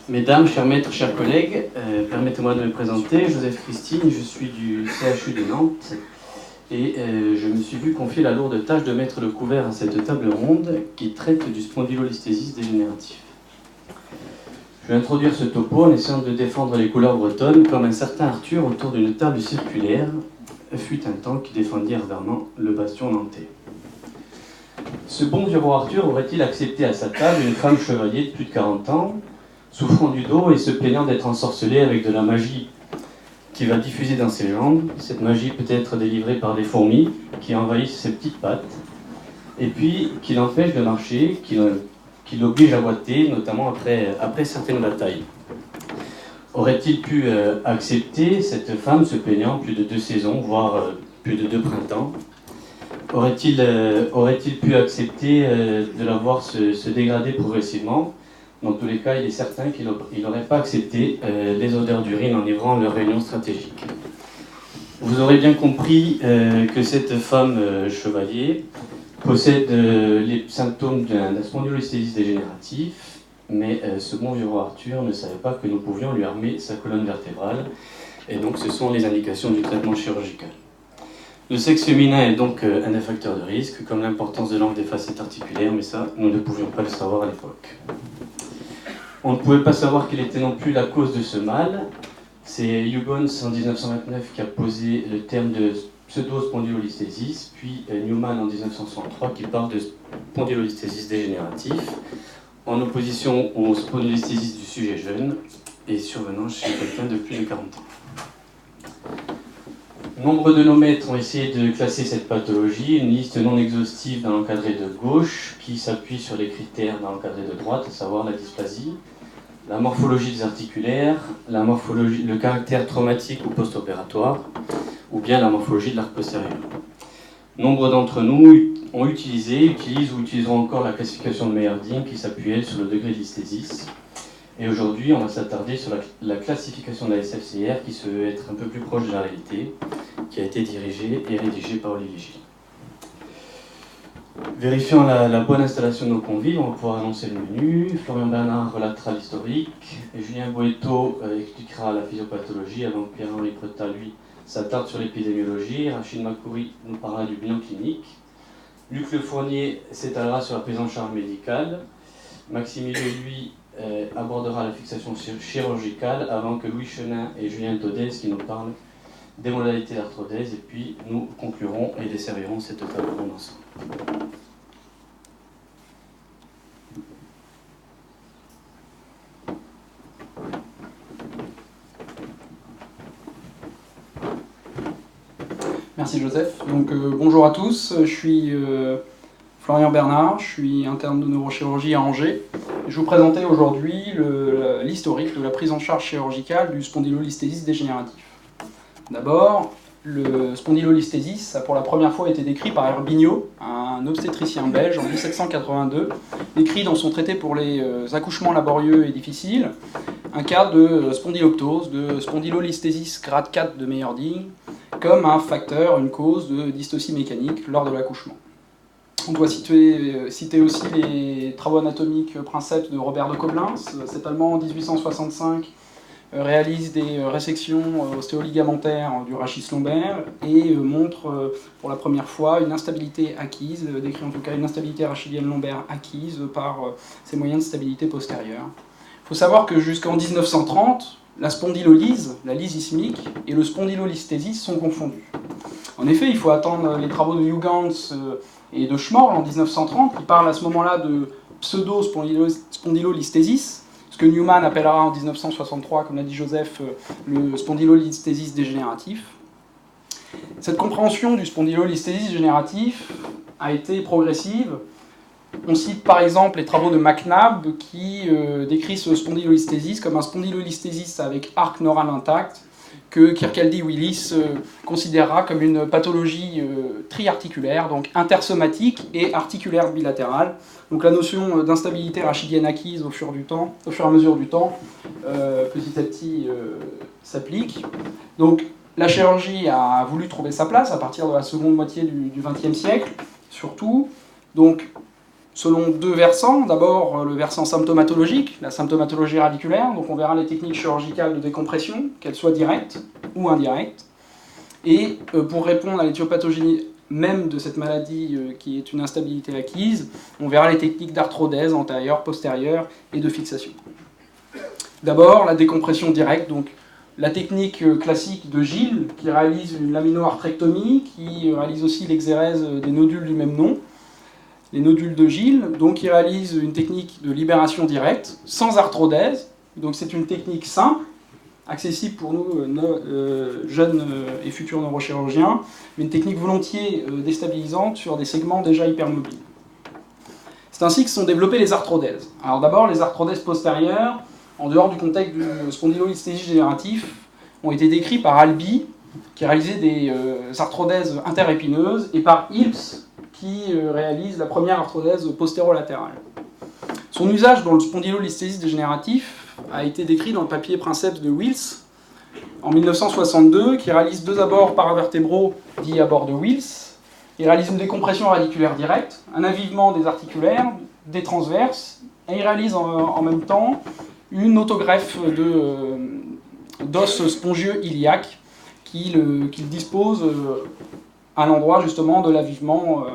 Mesdames, chers maîtres, chers collègues, permettez-moi de me présenter. Joseph Christine, je suis du CHU de Nantes et je me suis vu confier la lourde tâche de mettre le couvert à cette table ronde qui traite du spondylolisthésis dégénératif. Je vais introduire ce topo en essayant de défendre les couleurs bretonnes comme un certain Arthur autour d'une table circulaire, fut un temps qui défendit ardemment le bastion nantais. Ce bon vieux roi Arthur aurait-il accepté à sa table une femme chevalier de plus de 40 ans, souffrant du dos et se plaignant d'être ensorcelée avec de la magie qui va diffuser dans ses jambes? Cette magie peut être délivrée par des fourmis qui envahissent ses petites pattes, et puis qui l'empêchent de marcher, qui l'oblige à boiter, notamment après certaines batailles. Aurait-il pu accepter cette femme se plaignant plus de 2 saisons, voire plus de 2 printemps? Aurait-il pu accepter de la voir se dégrader progressivement? Dans tous les cas, il est certain qu'il n'aurait pas accepté les odeurs d'urine enivrant leur réunion stratégique. Vous aurez bien compris que cette femme chevalier possède les symptômes d'un spondylolisthésis dégénératif, mais ce bon vieux roi Arthur ne savait pas que nous pouvions lui armer sa colonne vertébrale, et donc ce sont les indications du traitement chirurgical. Le sexe féminin est donc un des facteurs de risque, comme l'importance de l'angle des facettes articulaires, mais ça, nous ne pouvions pas le savoir à l'époque. On ne pouvait pas savoir quelle était non plus la cause de ce mal. C'est Huygens en 1929 qui a posé le terme de pseudo-spondylolisthésis, puis Newman en 1963 qui parle de spondylolisthésis dégénératif, en opposition au spondylolisthésis du sujet jeune et survenant chez quelqu'un de plus de 40 ans. Nombre de nos maîtres ont essayé de classer cette pathologie, une liste non exhaustive dans l'encadré de gauche qui s'appuie sur les critères dans l'encadré de droite, à savoir la dysplasie, la morphologie des articulaires, le caractère traumatique ou post-opératoire, ou bien la morphologie de l'arc postérieur. Nombre d'entre nous utilisent ou utiliseront encore la classification de Meyerding qui s'appuie sur le degré de listhésis. Et aujourd'hui, on va s'attarder sur la classification de la SFCR qui se veut être un peu plus proche de la réalité, qui a été dirigée et rédigée par Olivier Gilles. Vérifiant la bonne installation de nos convives, on va pouvoir annoncer le menu. Florian Bernard relatera l'historique, et Julien Boeto expliquera la physiopathologie, avant que Pierre-Henri Preta, lui, s'attarde sur l'épidémiologie. Rachid Makhouri nous parlera du bilan clinique. Luc Le Fournier s'étalera sur la prise en charge médicale. Maxime Millet, lui, abordera la fixation chirurgicale, avant que Louis Chenin et Julien Todez qui nous parlent des modalités d'arthrodèse, et puis nous conclurons et desservirons cette table ronde ensemble. Merci Joseph. Donc bonjour à tous, je suis Florian Bernard, je suis interne de neurochirurgie à Angers. Je vais vous présenter aujourd'hui l'historique de la prise en charge chirurgicale du spondylolisthésis dégénératif. D'abord, le spondylolisthésis a pour la première fois été décrit par Herbignaud, un obstétricien belge en 1782, décrit dans son traité pour les accouchements laborieux et difficiles, un cas de spondyloctose, de spondylolisthésis grade 4 de Meyerding, comme un facteur, une cause de dystocie mécanique lors de l'accouchement. On doit citer aussi les travaux anatomiques Princeps de Robert de Koblenz. Cet Allemand, en 1865, réalise des résections ostéoligamentaires du rachis lombaire et montre pour la première fois une instabilité acquise, décrit en tout cas une instabilité rachidienne lombaire acquise par ses moyens de stabilité postérieure. Il faut savoir que jusqu'en 1930, la spondylolyse, la lyse ismique, et le spondylolisthésis sont confondus. En effet, il faut attendre les travaux de Huygens et de Schmorl en 1930, qui parlent à ce moment-là de pseudo-spondylolisthésis, ce que Newman appellera en 1963, comme l'a dit Joseph, le spondylolisthésis dégénératif. Cette compréhension du spondylolisthésis dégénératif a été progressive. On cite par exemple les travaux de McNabb qui décrit ce spondylolisthésis comme un spondylolisthésis avec arc neural intact que Kirkcaldy-Willis considérera comme une pathologie triarticulaire, donc intersomatique et articulaire bilatérale. Donc la notion d'instabilité rachidienne acquise au fur et à mesure du temps, petit à petit s'applique. Donc la chirurgie a voulu trouver sa place à partir de la seconde moitié du XXe siècle, surtout. Donc selon deux versants. D'abord, le versant symptomatologique, la symptomatologie radiculaire. Donc on verra les techniques chirurgicales de décompression, qu'elles soient directes ou indirectes. Et pour répondre à l'éthiopathologie même de cette maladie qui est une instabilité acquise, on verra les techniques d'arthrodèse antérieure, postérieure et de fixation. D'abord, la décompression directe, donc la technique classique de Gilles, qui réalise une laminoarthrectomie, qui réalise aussi l'exérèse des nodules du même nom, les nodules de Gilles, donc il réalise une technique de libération directe, sans arthrodèse, donc c'est une technique simple, accessible pour nous, jeunes et futurs neurochirurgiens, mais une technique volontiers déstabilisante sur des segments déjà hypermobiles. C'est ainsi que sont développées les arthrodèses. Alors d'abord, les arthrodèses postérieures, en dehors du contexte du spondylolisthésie génératif, ont été décrits par Albi, qui réalisait des arthrodèses interépineuses, et par Ilps, qui réalise la première arthrodèse postérolatérale. Son usage dans le spondylolisthésie dégénératif a été décrit dans le papier Princeps de Wills en 1962, qui réalise deux abords paravertébraux dits abords de Wills. Il réalise une décompression radiculaire directe, un avivement des articulaires, des transverses, et il réalise en même temps une autogreffe d'os spongieux iliaque qu'il dispose à l'endroit justement de l'avivement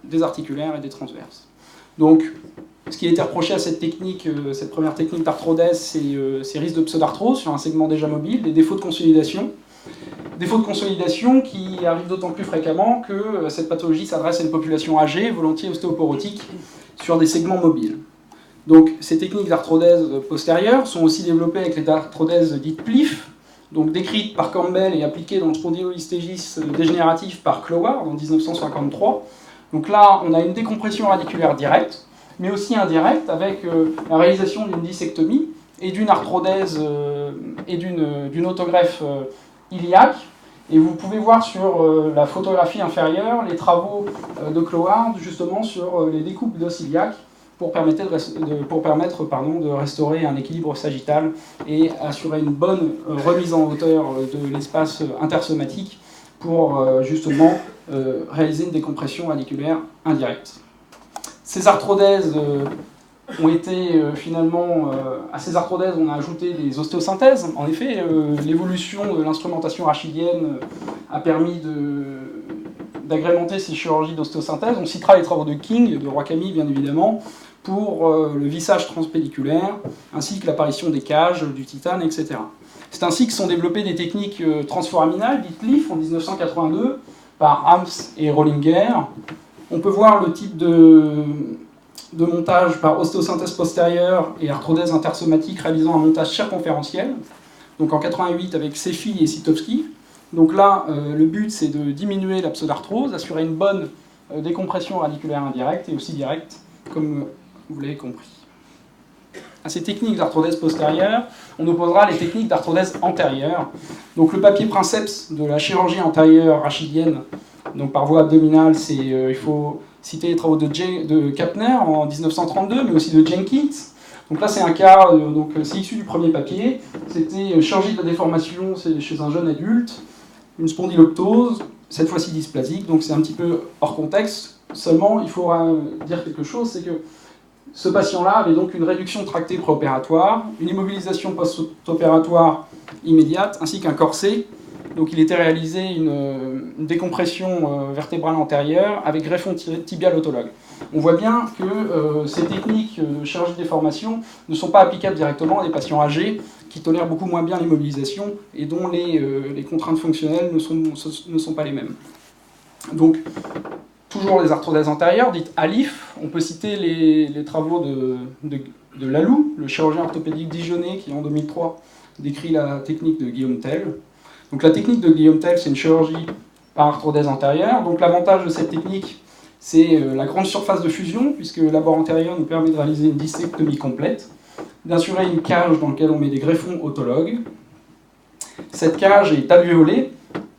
des articulaires et des transverses. Donc, ce qui a été reproché à cette technique, cette première technique d'arthrodèse, c'est ces risques de pseudarthrose sur un segment déjà mobile, des défauts de consolidation. Défauts de consolidation qui arrivent d'autant plus fréquemment que cette pathologie s'adresse à une population âgée, volontiers ostéoporotique, sur des segments mobiles. Donc, ces techniques d'arthrodèse postérieure sont aussi développées avec les arthrodèses dites PLIF, donc décrites par Campbell et appliquées dans le spondylolisthésis dégénératif par Cloward en 1953. Donc là, on a une décompression radiculaire directe, mais aussi indirecte, avec la réalisation d'une dissectomie et d'une arthrodèse et d'une autogreffe iliaque. Et vous pouvez voir sur la photographie inférieure les travaux de Cloward justement sur les découpes d'os iliaques pour permettre de restaurer un équilibre sagittal et assurer une bonne remise en hauteur de l'espace intersomatique pour justement réaliser une décompression radiculaire indirecte. Ces arthrodèses ont été finalement, à ces arthrodèses on a ajouté des ostéosynthèses. En effet, l'évolution de l'instrumentation rachidienne a permis d'agrémenter ces chirurgies d'ostéosynthèse. On citera les travaux de King, de Roy-Camille bien évidemment, pour le vissage transpelliculaire, ainsi que l'apparition des cages, du titane, etc. C'est ainsi que sont développées des techniques transforaminales, dites LIF, en 1982, par Hams et Rollinger. On peut voir le type de montage par ostéosynthèse postérieure et arthrodèse intersomatique réalisant un montage circonférentiel, donc en 88 avec Sefi et Sitowski. Donc là, le but c'est de diminuer la pseudarthrose, assurer une bonne décompression radiculaire indirecte et aussi directe, comme vous l'avez compris. À ces techniques d'arthrodèse postérieure, on opposera les techniques d'arthrodèse antérieure. Donc le papier Princeps de la chirurgie antérieure rachidienne, donc par voie abdominale, il faut citer les travaux de Kapner en 1932, mais aussi de Jenkins. Donc là c'est un cas, c'est issu du premier papier, c'était chirurgie de la déformation chez un jeune adulte, une spondyloptose, cette fois-ci dysplasique, donc c'est un petit peu hors contexte. Seulement, il faut dire quelque chose, c'est que ce patient-là avait donc une réduction tractée préopératoire, une immobilisation post-opératoire immédiate, ainsi qu'un corset. Donc il était réalisé une décompression vertébrale antérieure avec greffon tibial autologue. On voit bien que ces techniques de chirurgie de déformation ne sont pas applicables directement à des patients âgés qui tolèrent beaucoup moins bien l'immobilisation et dont les contraintes fonctionnelles ne sont pas les mêmes. Donc, toujours les arthrodèses antérieures, dites ALIF, on peut citer les travaux de Lalou, le chirurgien orthopédique dijonnais qui en 2003 décrit la technique de Guillaume Tell. Donc la technique de Guillaume Tell, c'est une chirurgie par arthrodèse antérieure. Donc l'avantage de cette technique, c'est la grande surface de fusion, puisque l'abord antérieur nous permet de réaliser une dissectomie complète, d'assurer une cage dans laquelle on met des greffons autologues. Cette cage est alvéolée.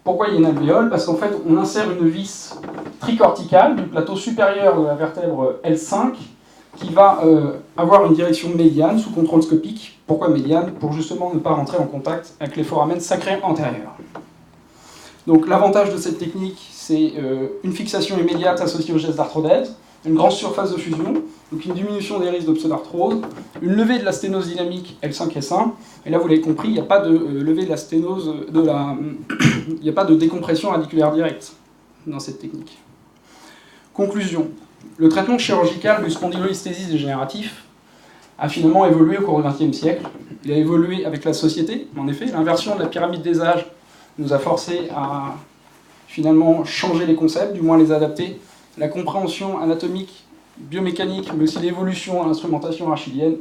Pourquoi il y a une alvéole? Parce qu'en fait, on insère une vis tricorticale du plateau supérieur de la vertèbre L5 qui va avoir une direction médiane sous contrôle scopique. Pourquoi médiane? Pour justement ne pas rentrer en contact avec les foramen sacrés antérieurs. Donc l'avantage de cette technique, c'est une fixation immédiate associée au geste d'arthrodèse. une grande surface de fusion, donc une diminution des risques de pseudarthrose, une levée de la sténose dynamique L5S1, et là vous l'avez compris, il n'y a pas de levée de la sténose, il n'y a pas de décompression radiculaire directe dans cette technique. Conclusion, le traitement chirurgical du spondylolisthésis dégénératif a finalement évolué au cours du XXe siècle. Il a évolué avec la société, en effet, l'inversion de la pyramide des âges nous a forcé à finalement changer les concepts, du moins les adapter. La compréhension anatomique, biomécanique, mais aussi l'évolution à l'instrumentation rachilienne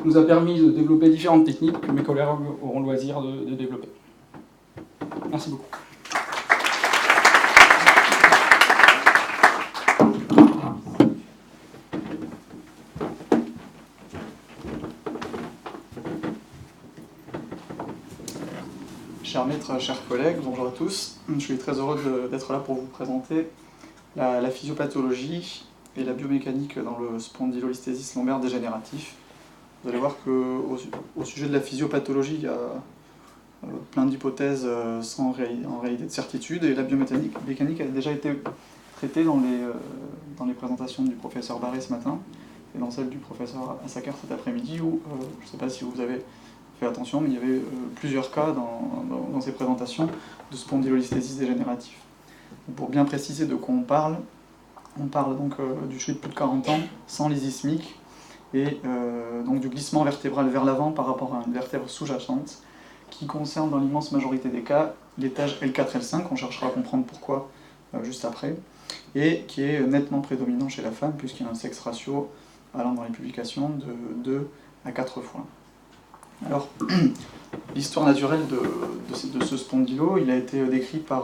nous a permis de développer différentes techniques que mes collègues auront le loisir de développer. Merci beaucoup. Cher maître, chers collègues, bonjour à tous. Je suis très heureux d'être là pour vous présenter la physiopathologie et la biomécanique dans le spondylolisthésis lombaire dégénératif. Vous allez voir qu'au sujet de la physiopathologie, il y a plein d'hypothèses sans en réalité de certitude, et la biomécanique a déjà été traitée dans les présentations du professeur Barré ce matin et dans celle du professeur Assaker cet après-midi, où je ne sais pas si vous avez fait attention, mais il y avait plusieurs cas dans ces présentations de spondylolisthésis dégénératif. Pour bien préciser de quoi on parle donc du chez de plus de 40 ans sans lyse ischmique et donc du glissement vertébral vers l'avant par rapport à une vertèbre sous-jacente qui concerne dans l'immense majorité des cas l'étage L4-L5, on cherchera à comprendre pourquoi juste après, et qui est nettement prédominant chez la femme puisqu'il y a un sexe ratio allant dans les publications de 2 à 4 fois. Alors, l'histoire naturelle de ce spondylo, il a été décrit par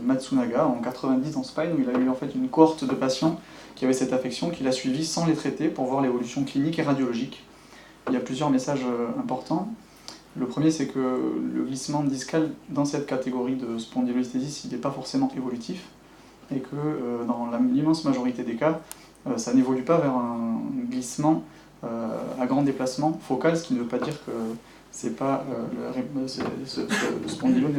Matsunaga en 90 dans Spine, où il a eu en fait une cohorte de patients qui avaient cette affection, qu'il a suivi sans les traiter pour voir l'évolution clinique et radiologique. Il y a plusieurs messages importants. Le premier, c'est que le glissement discal dans cette catégorie de spondylolisthésis, il n'est pas forcément évolutif, et que dans l'immense majorité des cas, ça n'évolue pas vers un glissement à grand déplacement focal, ce qui ne veut pas dire que ce spondylo ne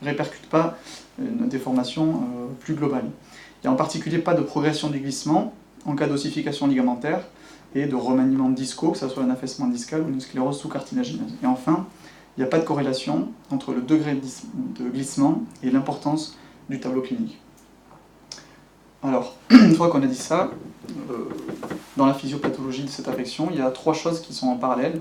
répercute pas une déformation plus globale. Il n'y a en particulier pas de progression du glissement en cas d'ossification ligamentaire et de remaniement discaux, que ce soit un affaissement discal ou une sclérose sous-cartilagineuse. Et enfin, il n'y a pas de corrélation entre le degré de glissement et l'importance du tableau clinique. Alors, une fois qu'on a dit ça, dans la physiopathologie de cette affection, il y a 3 choses qui sont en parallèle.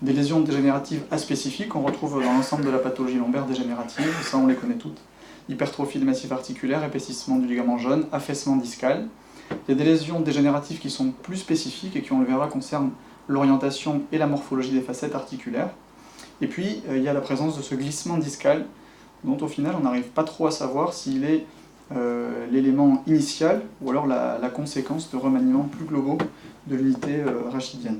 Des lésions dégénératives aspécifiques qu'on retrouve dans l'ensemble de la pathologie lombaire dégénérative, ça on les connaît toutes. Hypertrophie des massifs articulaires, épaississement du ligament jaune, affaissement discal. Il y a des lésions dégénératives qui sont plus spécifiques et qui, on le verra, concernent l'orientation et la morphologie des facettes articulaires. Et puis, il y a la présence de ce glissement discal, dont au final on n'arrive pas trop à savoir s'il est l'élément initial ou alors la conséquence de remaniements plus globaux de l'unité rachidienne.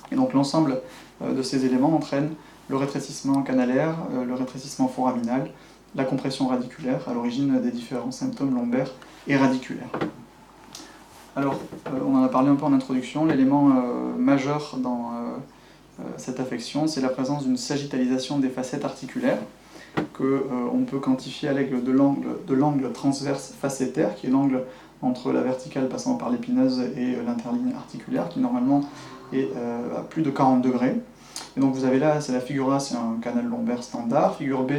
Et donc l'ensemble de ces éléments entraîne le rétrécissement canalaire, le rétrécissement foraminal, la compression radiculaire à l'origine des différents symptômes lombaires et radiculaires. Alors, on en a parlé un peu en introduction, l'élément majeur dans cette affection, c'est la présence d'une sagittalisation des facettes articulaires, qu'on peut quantifier à l'aide de l'angle transverse facétaire, qui est l'angle entre la verticale passant par l'épineuse et l'interligne articulaire, qui normalement est à plus de 40 degrés. Et donc vous avez là, c'est la figure A, c'est un canal lombaire standard, figure B,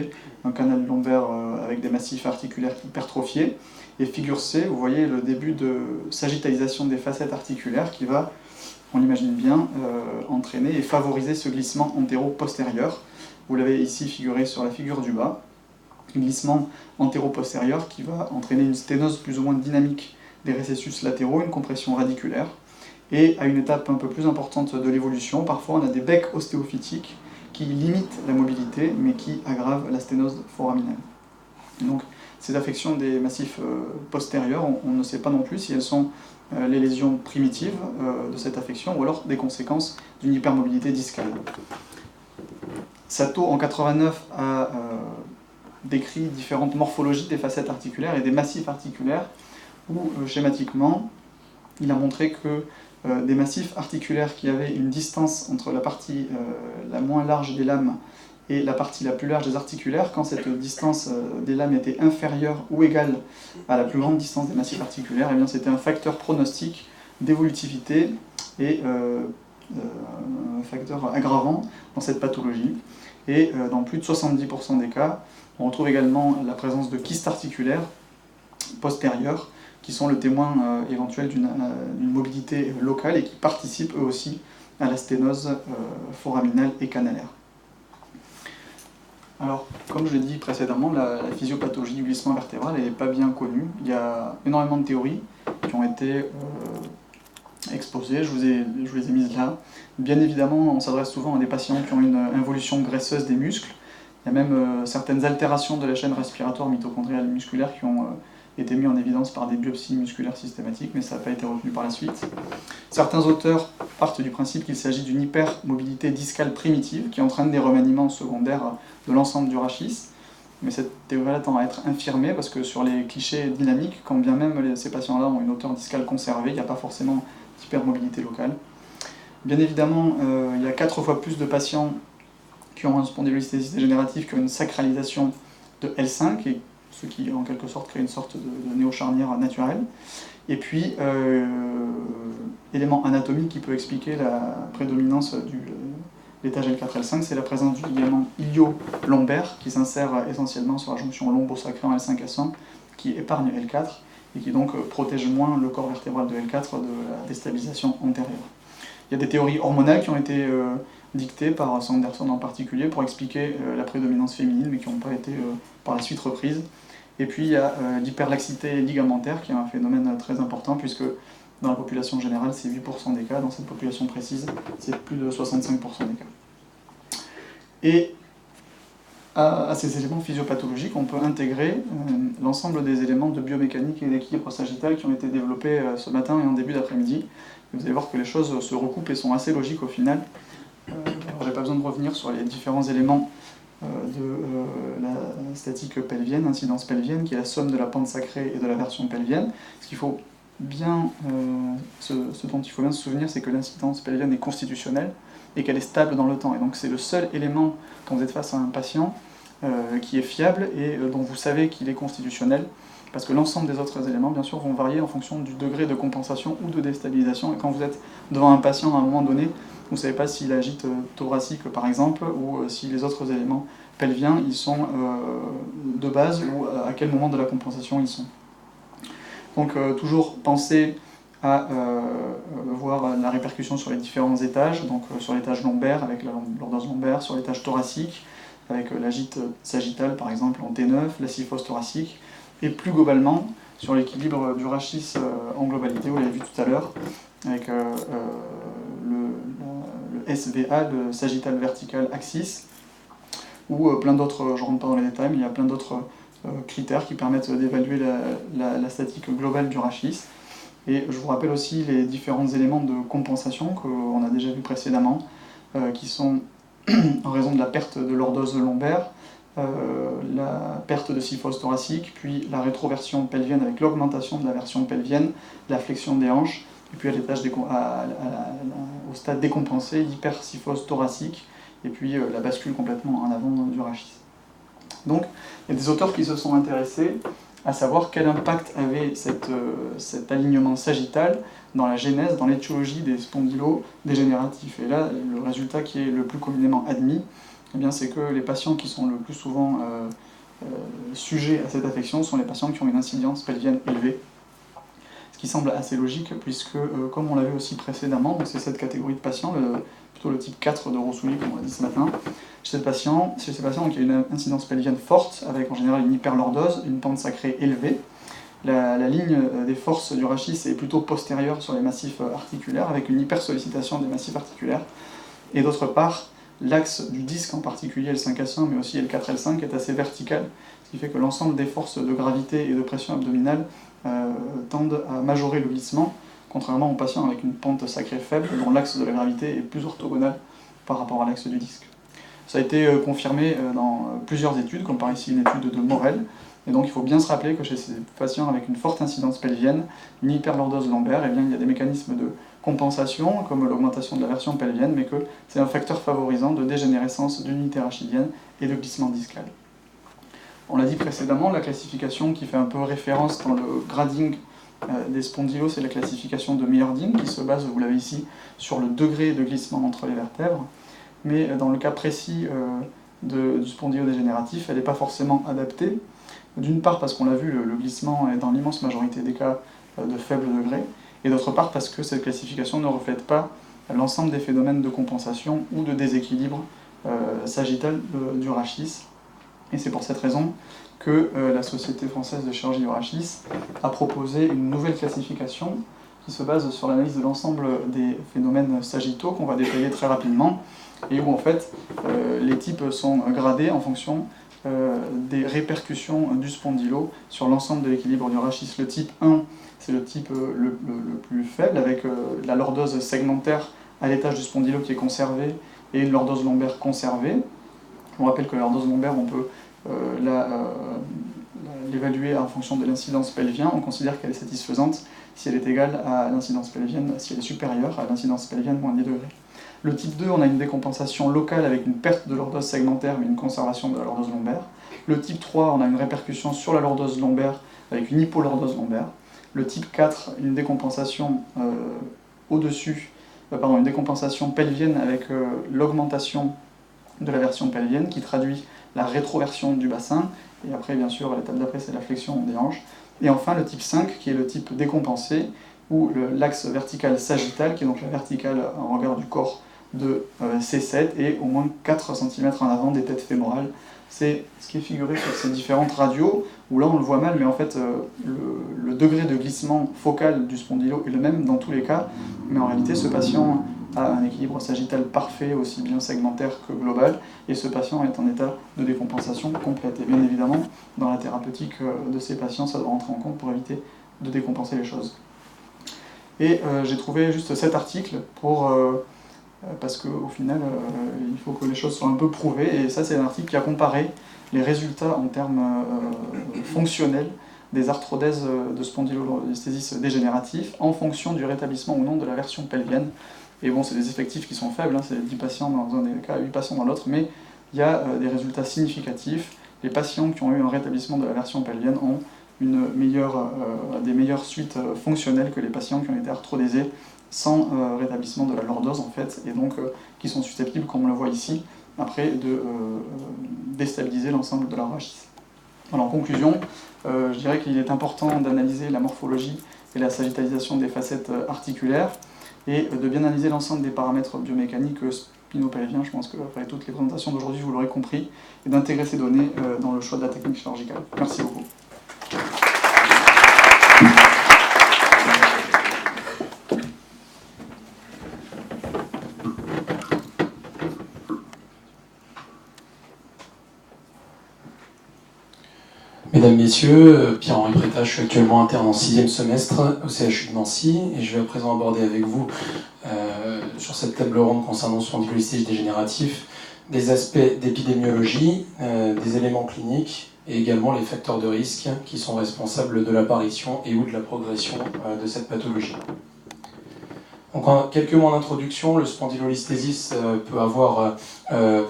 un canal lombaire avec des massifs articulaires hypertrophiés, et figure C, vous voyez le début de sagittalisation des facettes articulaires qui va, on l'imagine bien, entraîner et favoriser ce glissement antéro-postérieur. Vous l'avez ici figuré sur la figure du bas, un glissement antéro-postérieur qui va entraîner une sténose plus ou moins dynamique des récessus latéraux, une compression radiculaire, et à une étape un peu plus importante de l'évolution, parfois on a des becs ostéophytiques qui limitent la mobilité, mais qui aggravent la sténose foraminale. Donc ces affections des massifs postérieurs, on ne sait pas non plus si elles sont les lésions primitives de cette affection, ou alors des conséquences d'une hypermobilité discale. Sato, en 89, a décrit différentes morphologies des facettes articulaires et des massifs articulaires, où, schématiquement, il a montré que des massifs articulaires qui avaient une distance entre la partie la moins large des lames et la partie la plus large des articulaires, quand cette distance des lames était inférieure ou égale à la plus grande distance des massifs articulaires, eh bien c'était un facteur pronostic d'évolutivité et un facteur aggravant dans cette pathologie. Et dans plus de 70% des cas, on retrouve également la présence de kystes articulaires postérieurs qui sont le témoin éventuel d'une mobilité locale et qui participent eux aussi à la sténose foraminale et canalaire. Alors, comme je l'ai dit précédemment, la physiopathologie du glissement vertébral n'est pas bien connue. Il y a énormément de théories qui ont été exposées, je vous les ai mises là. Bien évidemment, on s'adresse souvent à des patients qui ont une involution graisseuse des muscles. Il y a même certaines altérations de la chaîne respiratoire mitochondriale musculaire qui ont été mises en évidence par des biopsies musculaires systématiques, mais ça n'a pas été retenu par la suite. Certains auteurs partent du principe qu'il s'agit d'une hypermobilité discale primitive qui entraîne des remaniements secondaires de l'ensemble du rachis. Mais cette théorie-là tend à être infirmée parce que sur les clichés dynamiques, quand bien même ces patients-là ont une hauteur discale conservée, il n'y a pas forcément d'hypermobilité locale. Bien évidemment, il y a 4 fois plus de patients qui ont un spondylolisthésis dégénérative qui ont une sacralisation de L5, et ce qui en quelque sorte crée une sorte de néocharnière naturelle. Et puis, élément anatomique qui peut expliquer la prédominance de l'étage L4-L5, c'est la présence du ligament ilio-lombaire qui s'insère essentiellement sur la jonction lombo-sacrée en L5-S1, qui épargne L4 et qui donc protège moins le corps vertébral de L4 de la déstabilisation antérieure. Il y a des théories hormonales qui ont été dictées par Sanderson en particulier pour expliquer la prédominance féminine, mais qui n'ont pas été par la suite reprises. Et puis il y a l'hyperlaxité ligamentaire, qui est un phénomène très important, puisque dans la population générale, c'est 8% des cas, dans cette population précise, c'est plus de 65% des cas. Et à ces éléments physiopathologiques, on peut intégrer l'ensemble des éléments de biomécanique et d'équilibre sagittal qui ont été développés ce matin et en début d'après-midi. Vous allez voir que les choses se recoupent et sont assez logiques au final. Alors, j'ai pas besoin de revenir sur les différents éléments de la statique pelvienne, incidence pelvienne, qui est la somme de la pente sacrée et de la version pelvienne. Ce qu'il faut bien, ce dont il faut bien se souvenir, c'est que l'incidence pelvienne est constitutionnelle et qu'elle est stable dans le temps. Et donc c'est le seul élément quand vous êtes face à un patient qui est fiable et dont vous savez qu'il est constitutionnel, parce que l'ensemble des autres éléments, bien sûr, vont varier en fonction du degré de compensation ou de déstabilisation. Et quand vous êtes devant un patient à un moment donné, vous ne savez pas s'il agite thoracique, par exemple, ou si les autres éléments pelviens, ils sont de base, ou à quel moment de la compensation ils sont. Donc toujours penser à voir la répercussion sur les différents étages, donc sur l'étage lombaire avec la lordose lombaire, sur l'étage thoracique avec la gîte sagittale par exemple en T9, la syphose thoracique, et plus globalement sur l'équilibre du rachis en globalité, vous l'avez vu tout à l'heure, avec le SVA, le sagittal vertical axis, ou plein d'autres, je ne rentre pas dans les détails, mais il y a plein d'autres critères qui permettent d'évaluer la statique globale du rachis. Et je vous rappelle aussi les différents éléments de compensation qu'on a déjà vu précédemment, qui sont en raison de la perte de lordose lombaire, la perte de syphose thoracique, puis la rétroversion pelvienne avec l'augmentation de la version pelvienne, la flexion des hanches, et puis à l'étage au stade décompensé, l'hypersyphose thoracique, et puis la bascule complètement en avant du rachis. Donc, il y a des auteurs qui se sont intéressés à savoir quel impact avait cet alignement sagittal dans la genèse, dans l'étiologie des spondylodégénératifs. Et là, le résultat qui est le plus communément admis, eh bien, c'est que les patients qui sont le plus souvent sujets à cette affection sont les patients qui ont une incidence pelvienne élevée. Ce qui semble assez logique, puisque, comme on l'a vu aussi précédemment, c'est cette catégorie de patients, plutôt le type 4 de Rossouli, comme on l'a dit ce matin, chez ces patients, donc, il y a une incidence pelvienne forte, avec en général une hyperlordose, une pente sacrée élevée. La ligne des forces du rachis est plutôt postérieure sur les massifs articulaires, avec une hypersollicitation des massifs articulaires. Et d'autre part, l'axe du disque, en particulier L5-S1, mais aussi L4-L5, est assez vertical, ce qui fait que l'ensemble des forces de gravité et de pression abdominale tendent à majorer le glissement, contrairement aux patients avec une pente sacrée faible, dont l'axe de la gravité est plus orthogonal par rapport à l'axe du disque. Ça a été confirmé dans plusieurs études, comme par ici une étude de Morel, et donc il faut bien se rappeler que chez ces patients avec une forte incidence pelvienne, une hyperlordose lombaire, eh bien, il y a des mécanismes de compensation, comme l'augmentation de la version pelvienne, mais que c'est un facteur favorisant de dégénérescence de l'unité rachidienne et de glissement discal. On l'a dit précédemment, la classification qui fait un peu référence dans le grading des spondylos, c'est la classification de Meyerding, qui se base, vous l'avez ici, sur le degré de glissement entre les vertèbres. Mais dans le cas précis du spondylodégénératif, elle n'est pas forcément adaptée. D'une part parce qu'on l'a vu, le glissement est dans l'immense majorité des cas de faible degré, et d'autre part parce que cette classification ne reflète pas l'ensemble des phénomènes de compensation ou de déséquilibre sagittal du rachis. Et c'est pour cette raison que la Société française de chirurgie du rachis a proposé une nouvelle classification qui se base sur l'analyse de l'ensemble des phénomènes sagittaux qu'on va détailler très rapidement, et où en fait les types sont gradés en fonction des répercussions du spondylo sur l'ensemble de l'équilibre du rachis. Le type 1, c'est le type le plus faible, avec la lordose segmentaire à l'étage du spondylo qui est conservée et une lordose lombaire conservée. Je vous rappelle que la lordose lombaire, on peut l'évaluer en fonction de l'incidence pelvienne. On considère qu'elle est satisfaisante si elle est égale à l'incidence pelvienne, si elle est supérieure à l'incidence pelvienne moins 10 degrés. Le type 2, on a une décompensation locale avec une perte de lordose segmentaire mais une conservation de la lordose lombaire. Le type 3, on a une répercussion sur la lordose lombaire avec une hypolordose lombaire. Le type 4, une décompensation une décompensation pelvienne avec l'augmentation de la version pelvienne qui traduit la rétroversion du bassin. Et après, bien sûr, l'étape d'après, c'est la flexion des hanches. Et enfin, le type 5, qui est le type décompensé, où l'axe vertical sagittal, qui est donc la verticale en regard du corps de C7, est au moins 4 cm en avant des têtes fémorales. C'est ce qui est figuré sur ces différentes radios, où là on le voit mal, mais en fait le degré de glissement focal du spondylo est le même dans tous les cas, mais en réalité ce patient a un équilibre sagittal parfait, aussi bien segmentaire que global, et ce patient est en état de décompensation complète. Et bien évidemment, dans la thérapeutique de ces patients, ça doit rentrer en compte pour éviter de décompenser les choses. Et j'ai trouvé juste cet article parce qu'au final, il faut que les choses soient un peu prouvées, et ça c'est un article qui a comparé les résultats en termes fonctionnels des arthrodèses de spondylolisthésis dégénératif en fonction du rétablissement ou non de la version pelvienne. Et bon, c'est des effectifs qui sont faibles, hein, c'est 10 patients dans un des cas, 8 patients dans l'autre, mais il y a des résultats significatifs. Les patients qui ont eu un rétablissement de la version pelvienne ont des meilleures suites fonctionnelles que les patients qui ont été arthrodésés sans rétablissement de la lordose en fait, et donc qui sont susceptibles, comme on le voit ici, après de déstabiliser l'ensemble de la rachis. Alors en conclusion, je dirais qu'il est important d'analyser la morphologie et la sagittalisation des facettes articulaires, et de bien analyser l'ensemble des paramètres biomécaniques spinopelviens. Je pense qu'après toutes les présentations d'aujourd'hui, vous l'aurez compris, et d'intégrer ces données dans le choix de la technique chirurgicale. Merci beaucoup. Mesdames, Messieurs, Pierre-Henri Prétat, je suis actuellement interne en 6e semestre au CHU de Nancy, et je vais à présent aborder avec vous, sur cette table ronde concernant le spondylolisthésis dégénératif, des aspects d'épidémiologie, des éléments cliniques, et également les facteurs de risque qui sont responsables de l'apparition et ou de la progression de cette pathologie. Donc en quelques mots d'introduction, le spondylolisthésis peut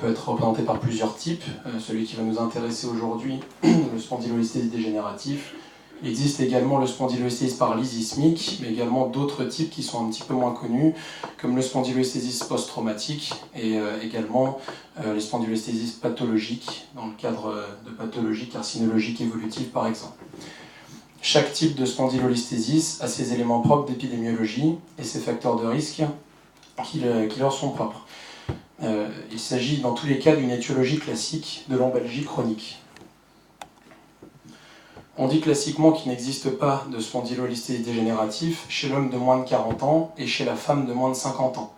être représenté par plusieurs types. Celui qui va nous intéresser aujourd'hui, le spondylolisthésis dégénératif. Il existe également le spondylolisthésis par lysismique, mais également d'autres types qui sont un petit peu moins connus, comme le spondylolisthésis post-traumatique et également les spondylolisthésis pathologiques, dans le cadre de pathologies carcinologiques évolutives par exemple. Chaque type de spondylolisthésis a ses éléments propres d'épidémiologie et ses facteurs de risque qui leur sont propres. Il s'agit dans tous les cas d'une étiologie classique de lombalgie chronique. On dit classiquement qu'il n'existe pas de spondylolisthésis dégénératif chez l'homme de moins de 40 ans et chez la femme de moins de 50 ans.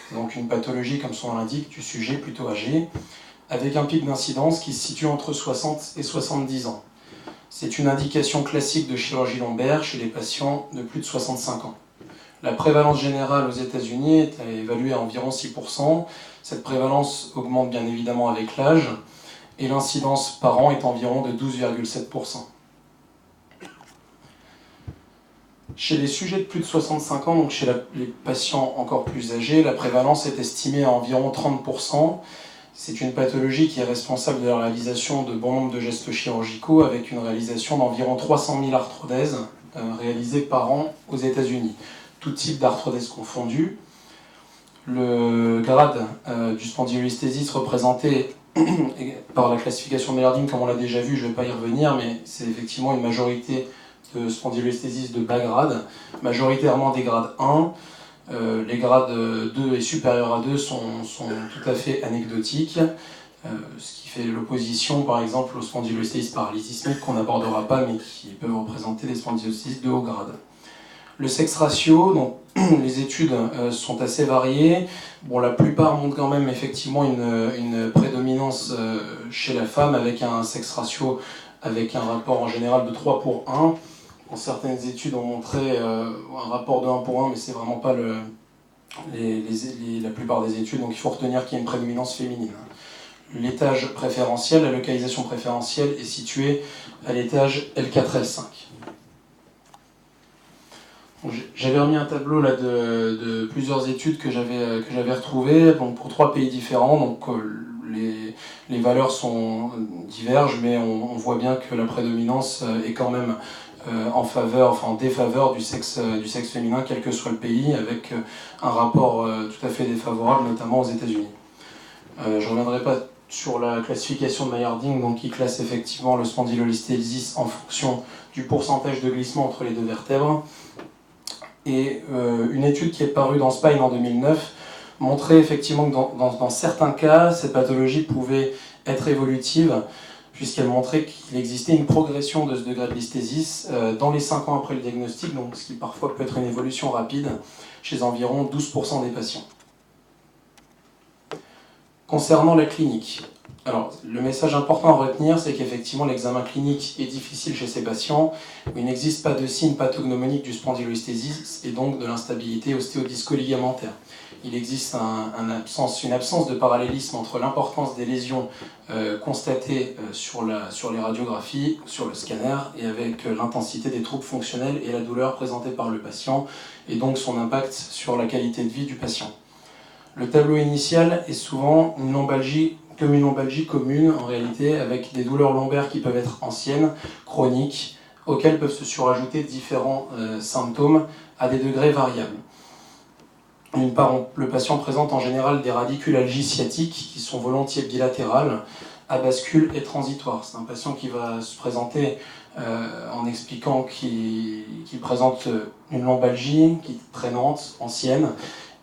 C'est donc une pathologie, comme son nom l'indique, du sujet plutôt âgé, avec un pic d'incidence qui se situe entre 60 et 70 ans. C'est une indication classique de chirurgie lombaire chez les patients de plus de 65 ans. La prévalence générale aux États-Unis est évaluée à environ 6%. Cette prévalence augmente bien évidemment avec l'âge et l'incidence par an est environ de 12,7%. Chez les sujets de plus de 65 ans, donc chez les patients encore plus âgés, la prévalence est estimée à environ 30%. C'est une pathologie qui est responsable de la réalisation de bon nombre de gestes chirurgicaux, avec une réalisation d'environ 300 000 arthrodèses réalisées par an aux États-Unis. Tout type d'arthrodèse confondu. Le grade du spondylolisthésis représenté par la classification de Meyerding, comme on l'a déjà vu, je ne vais pas y revenir, mais c'est effectivement une majorité de spondylolisthésis de bas grade, majoritairement des grades 1. Les grades 2 et supérieurs à 2 sont tout à fait anecdotiques, ce qui fait l'opposition par exemple aux spondylolisthésis paralysismiques qu'on n'abordera pas, mais qui peuvent représenter des spondylolisthésis de haut grade. Le sexe ratio, donc, les études sont assez variées. Bon, la plupart montrent quand même effectivement une prédominance chez la femme avec un sexe ratio avec un rapport en général de 3 pour 1. Bon, certaines études ont montré un rapport de 1 pour 1, mais c'est vraiment pas la plupart des études, donc il faut retenir qu'il y a une prédominance féminine. L'étage préférentiel, la localisation préférentielle est située à l'étage L4-L5. J'avais remis un tableau là de plusieurs études que j'avais retrouvées pour 3 pays différents. Donc les valeurs divergent, mais on voit bien que la prédominance est quand même en défaveur du sexe féminin, quel que soit le pays, avec un rapport tout à fait défavorable, notamment aux États-Unis. Je ne reviendrai pas sur la classification de Meyerding, donc qui classe effectivement le spondylolisthésis en fonction du pourcentage de glissement entre les deux vertèbres. Et une étude qui est parue dans Spine en 2009 montrait effectivement que dans certains cas, cette pathologie pouvait être évolutive, puisqu'elle montrait qu'il existait une progression de ce degré de listhésis dans les 5 ans après le diagnostic, donc ce qui parfois peut être une évolution rapide chez environ 12% des patients. Concernant la clinique, alors le message important à retenir, c'est qu'effectivement l'examen clinique est difficile chez ces patients, où il n'existe pas de signe pathognomonique du spondylolisthésis et donc de l'instabilité ostéodisco-ligamentaire. Il existe une absence de parallélisme entre l'importance des lésions constatées sur les radiographies, sur le scanner, et avec l'intensité des troubles fonctionnels et la douleur présentée par le patient, et donc son impact sur la qualité de vie du patient. Le tableau initial est souvent une lombalgie commune en réalité, avec des douleurs lombaires qui peuvent être anciennes, chroniques, auxquelles peuvent se surajouter différents symptômes à des degrés variables. D'une part, le patient présente en général des radiculalgies sciatiques qui sont volontiers bilatérales, à bascule et transitoires. C'est un patient qui va se présenter en expliquant qu'il présente une lombalgie qui est traînante, ancienne,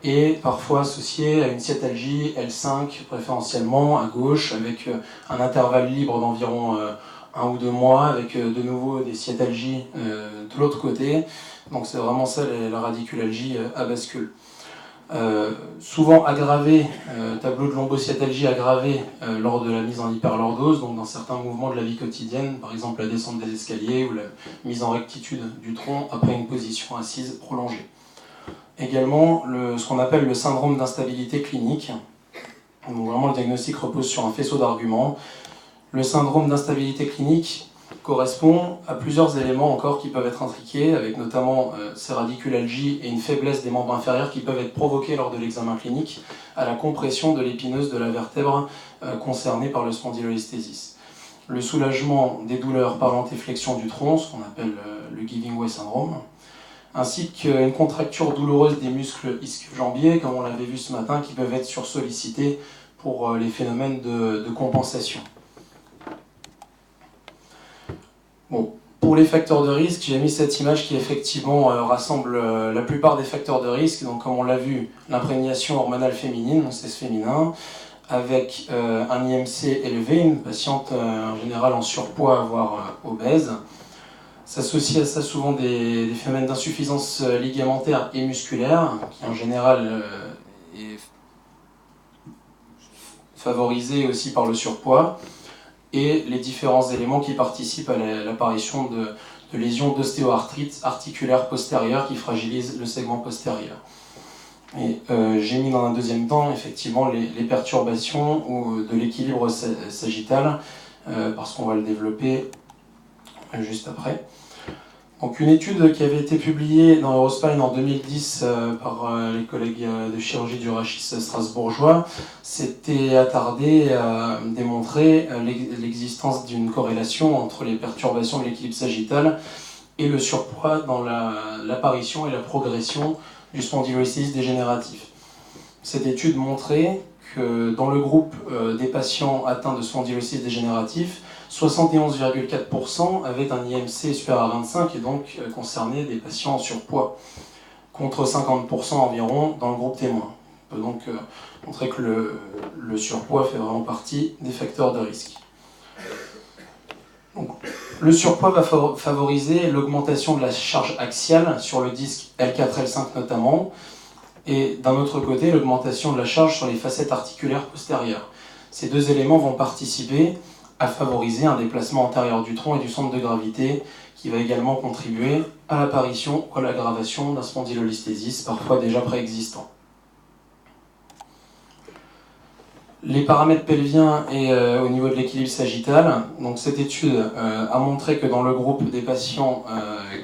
et parfois associée à une sciatalgie L5 préférentiellement à gauche, avec un intervalle libre d'environ 1 ou 2 mois, avec de nouveau des sciatalgies de l'autre côté. Donc c'est vraiment ça la radiculalgie à bascule. Souvent aggravé, tableau de lombosciatalgie aggravé lors de la mise en hyperlordose, donc dans certains mouvements de la vie quotidienne, par exemple la descente des escaliers ou la mise en rectitude du tronc après une position assise prolongée. Également ce qu'on appelle le syndrome d'instabilité clinique. Donc vraiment le diagnostic repose sur un faisceau d'arguments. Le syndrome d'instabilité clinique correspond à plusieurs éléments encore qui peuvent être intriqués, avec notamment ces radiculalgies et une faiblesse des membres inférieurs qui peuvent être provoqués lors de l'examen clinique à la compression de l'épineuse de la vertèbre concernée par le spondylolisthésis. Le soulagement des douleurs par l'antéflexion du tronc, ce qu'on appelle le giving way syndrome, ainsi qu'une contracture douloureuse des muscles ischio-jambiers, comme on l'avait vu ce matin, qui peuvent être sursollicités pour les phénomènes de compensation. Bon, pour les facteurs de risque, j'ai mis cette image qui effectivement rassemble la plupart des facteurs de risque. Donc comme on l'a vu, l'imprégnation hormonale féminine, donc c'est féminin, avec un IMC élevé, une patiente en général en surpoids, voire obèse. S'associe à ça souvent des phénomènes d'insuffisance ligamentaire et musculaire, qui en général est favorisé aussi par le surpoids, et les différents éléments qui participent à l'apparition de lésions d'ostéoarthrite articulaire postérieure qui fragilisent le segment postérieur. Et j'ai mis dans un deuxième temps effectivement les perturbations de l'équilibre sagittal, parce qu'on va le développer juste après. Donc une étude qui avait été publiée dans Eurospine en 2010 par les collègues de chirurgie du rachis strasbourgeois s'était attardée à démontrer l'existence d'une corrélation entre les perturbations de l'équilibre sagittal et le surpoids dans l'apparition et la progression du spondylolisthésis dégénératif. Cette étude montrait que dans le groupe des patients atteints de spondylolisthésis dégénératif, 71,4% avaient un IMC supérieur à 25 et donc concernaient des patients en surpoids, contre 50% environ dans le groupe témoin. On peut donc montrer que le surpoids fait vraiment partie des facteurs de risque. Donc, le surpoids va favoriser l'augmentation de la charge axiale sur le disque L4-L5 notamment, et d'un autre côté, l'augmentation de la charge sur les facettes articulaires postérieures. Ces deux éléments vont participer à favoriser un déplacement antérieur du tronc et du centre de gravité qui va également contribuer à l'apparition ou à l'aggravation d'un spondylolisthésis parfois déjà préexistant. Les paramètres pelviens et au niveau de l'équilibre sagittal, donc cette étude a montré que dans le groupe des patients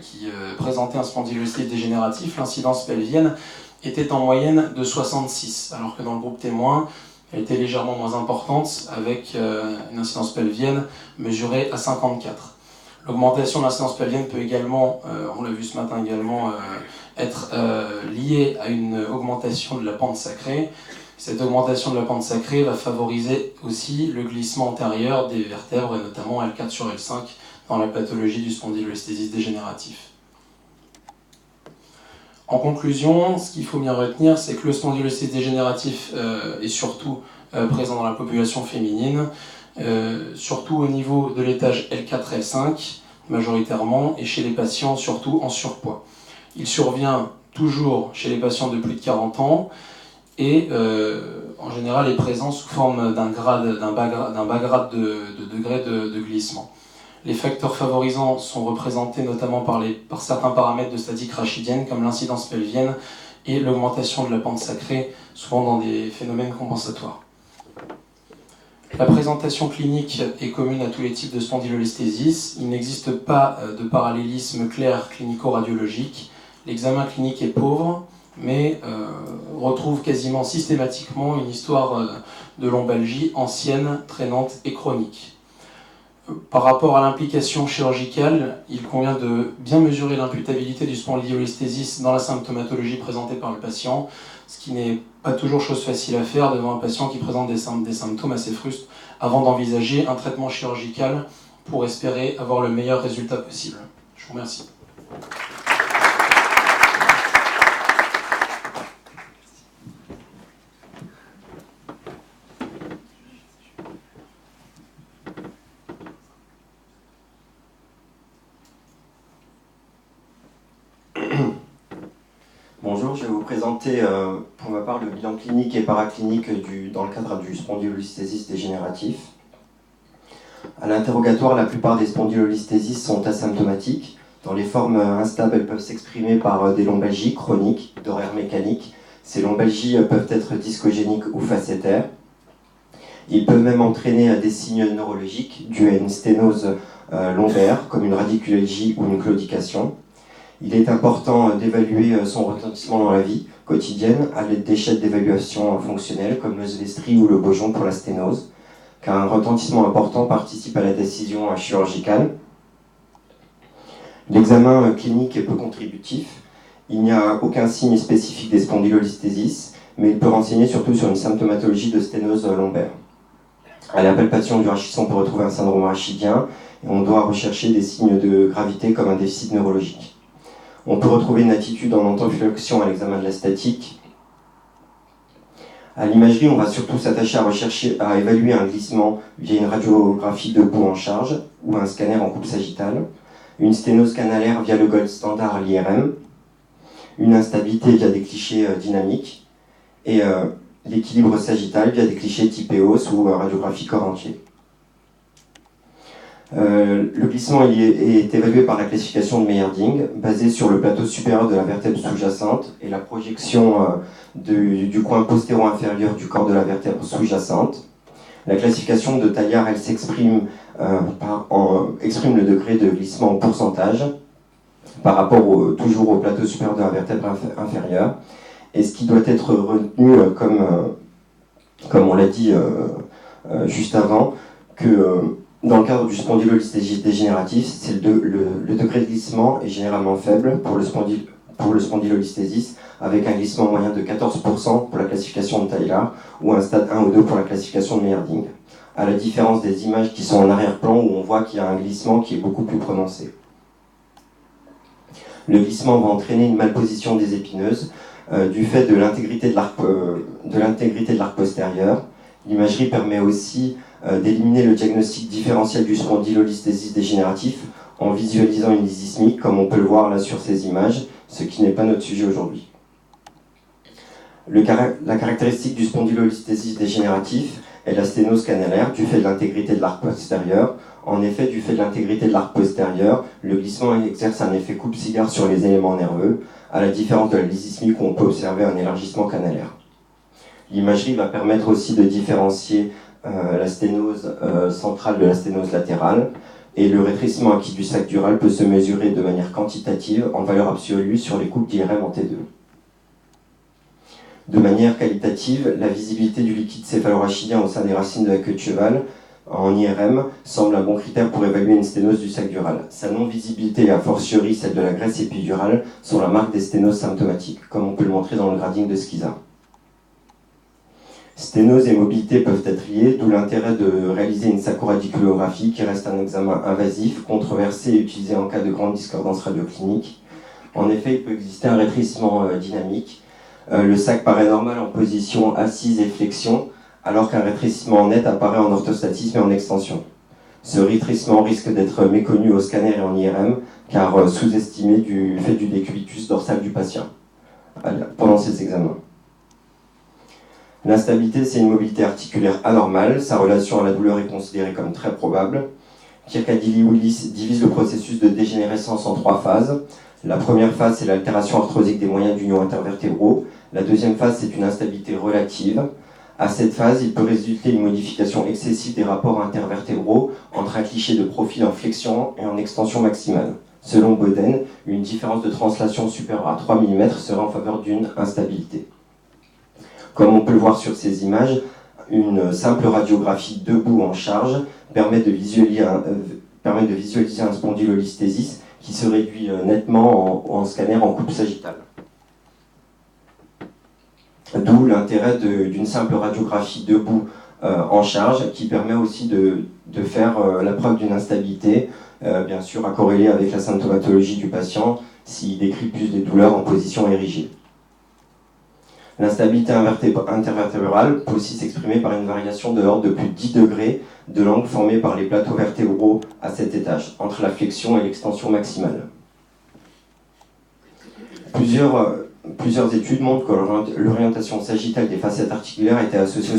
qui présentaient un spondylolisthésis dégénératif, l'incidence pelvienne était en moyenne de 66, alors que dans le groupe témoin, elle était légèrement moins importante, avec une incidence pelvienne mesurée à 54. L'augmentation de l'incidence pelvienne peut également, on l'a vu ce matin également, être liée à une augmentation de la pente sacrée. Cette augmentation de la pente sacrée va favoriser aussi le glissement antérieur des vertèbres, et notamment L4 sur L5, dans la pathologie du spondylolisthésis dégénératif. En conclusion, ce qu'il faut bien retenir, c'est que le spondylolisthésis dégénératif est surtout présent dans la population féminine, surtout au niveau de l'étage L4-L5, majoritairement, et chez les patients surtout en surpoids. Il survient toujours chez les patients de plus de 40 ans, et en général est présent sous forme d'un bas grade de degré de glissement. Les facteurs favorisants sont représentés notamment par certains paramètres de statique rachidienne comme l'incidence pelvienne et l'augmentation de la pente sacrée, souvent dans des phénomènes compensatoires. La présentation clinique est commune à tous les types de spondylolisthésis. Il n'existe pas de parallélisme clair clinico-radiologique. L'examen clinique est pauvre, mais retrouve quasiment systématiquement une histoire de lombalgie ancienne, traînante et chronique. Par rapport à l'implication chirurgicale, il convient de bien mesurer l'imputabilité du spondylolisthésis dans la symptomatologie présentée par le patient, ce qui n'est pas toujours chose facile à faire devant un patient qui présente des symptômes assez frustres avant d'envisager un traitement chirurgical pour espérer avoir le meilleur résultat possible. Je vous remercie. Bonjour, je vais vous présenter pour ma part le bilan clinique et paraclinique dans le cadre du spondylolisthésis dégénératif. À l'interrogatoire, la plupart des spondylolisthésis sont asymptomatiques. Dans les formes instables, elles peuvent s'exprimer par des lombalgies chroniques d'horaire mécanique. Ces lombalgies peuvent être discogéniques ou facétaires. Ils peuvent même entraîner des signes neurologiques dus à une sténose lombaire, comme une radiculalgie ou une claudication. Il est important d'évaluer son retentissement dans la vie quotidienne à l'aide d'échelles d'évaluation fonctionnelles comme le Zvestri ou le Bojon pour la sténose, car un retentissement important participe à la décision chirurgicale. L'examen clinique est peu contributif. Il n'y a aucun signe spécifique des spondylolisthésis, mais il peut renseigner surtout sur une symptomatologie de sténose lombaire. À la palpation du rachis, on peut retrouver un syndrome rachidien et on doit rechercher des signes de gravité comme un déficit neurologique. On peut retrouver une attitude en anteflexion à l'examen de la statique. À l'imagerie, on va surtout s'attacher à évaluer un glissement via une radiographie de bout en charge ou un scanner en coupe sagittale, une sténose canalaire via le gold standard, l'IRM, une instabilité via des clichés dynamiques et l'équilibre sagittal via des clichés type EOS ou radiographie corps entier. Le glissement est évalué par la classification de Meyerding, basée sur le plateau supérieur de la vertèbre sous-jacente et la projection du coin postéro-inférieur du corps de la vertèbre sous-jacente. La classification de Talliard, elle exprime le degré de glissement en pourcentage. par rapport toujours au plateau supérieur de la vertèbre inférieure. Et ce qui doit être retenu, comme on l'a dit juste avant, que dans le cadre du spondylolisthésis dégénératif, le degré de glissement est généralement faible pour le spondylolisthésis, avec un glissement moyen de 14% pour la classification de Tyler, ou un stade 1 ou 2 pour la classification de Meyerding, à la différence des images qui sont en arrière-plan où on voit qu'il y a un glissement qui est beaucoup plus prononcé. Le glissement va entraîner une malposition des épineuses du fait de l'intégrité de l'arc postérieur. L'imagerie permet aussi d'éliminer le diagnostic différentiel du spondylolisthésis dégénératif en visualisant une lysismie, comme on peut le voir là sur ces images, ce qui n'est pas notre sujet aujourd'hui. La caractéristique du spondylolisthésis dégénératif est la sténose canalaire du fait de l'intégrité de l'arc postérieur. En effet, du fait de l'intégrité de l'arc postérieur, le glissement exerce un effet coupe-cigare sur les éléments nerveux, à la différence de la lysismie où on peut observer un élargissement canalaire. L'imagerie va permettre aussi de différencier la sténose centrale de la sténose latérale, et le rétrécissement acquis du sac dural peut se mesurer de manière quantitative en valeur absolue sur les coupes d'IRM en T2. De manière qualitative, la visibilité du liquide céphalorachidien au sein des racines de la queue de cheval en IRM semble un bon critère pour évaluer une sténose du sac dural. Sa non-visibilité et a fortiori celle de la graisse épidurale sont la marque des sténoses symptomatiques, comme on peut le montrer dans le grading de Schiza. Sténose et mobilité peuvent être liées, d'où l'intérêt de réaliser une sacroradiculographie qui reste un examen invasif, controversé et utilisé en cas de grande discordance radioclinique. En effet, il peut exister un rétrécissement dynamique. Le sac paraît normal en position assise et flexion, alors qu'un rétrécissement net apparaît en orthostatisme et en extension. Ce rétrécissement risque d'être méconnu au scanner et en IRM, car sous-estimé du fait du décubitus dorsal du patient pendant ces examens. L'instabilité, c'est une mobilité articulaire anormale. Sa relation à la douleur est considérée comme très probable. Kirkcaldy-Lewis divise le processus de dégénérescence en 3 phases. La première phase, c'est l'altération arthrosique des moyens d'union intervertébraux. La deuxième phase, c'est une instabilité relative. À cette phase, il peut résulter une modification excessive des rapports intervertébraux entre un cliché de profil en flexion et en extension maximale. Selon Boden, une différence de translation supérieure à 3 mm serait en faveur d'une instabilité. Comme on peut le voir sur ces images, une simple radiographie debout en charge permet de visualiser un spondylolisthésis qui se réduit nettement en scanner en coupe sagittale. D'où l'intérêt d'une simple radiographie debout en charge qui permet aussi de faire la preuve d'une instabilité, bien sûr à corréler avec la symptomatologie du patient s'il décrit plus des douleurs en position érigée. L'instabilité intervertébrale peut aussi s'exprimer par une variation de l'ordre de plus de 10 degrés de l'angle formé par les plateaux vertébraux à cet étage, entre la flexion et l'extension maximale. Plusieurs études montrent que l'orientation sagittale des facettes articulaires était associée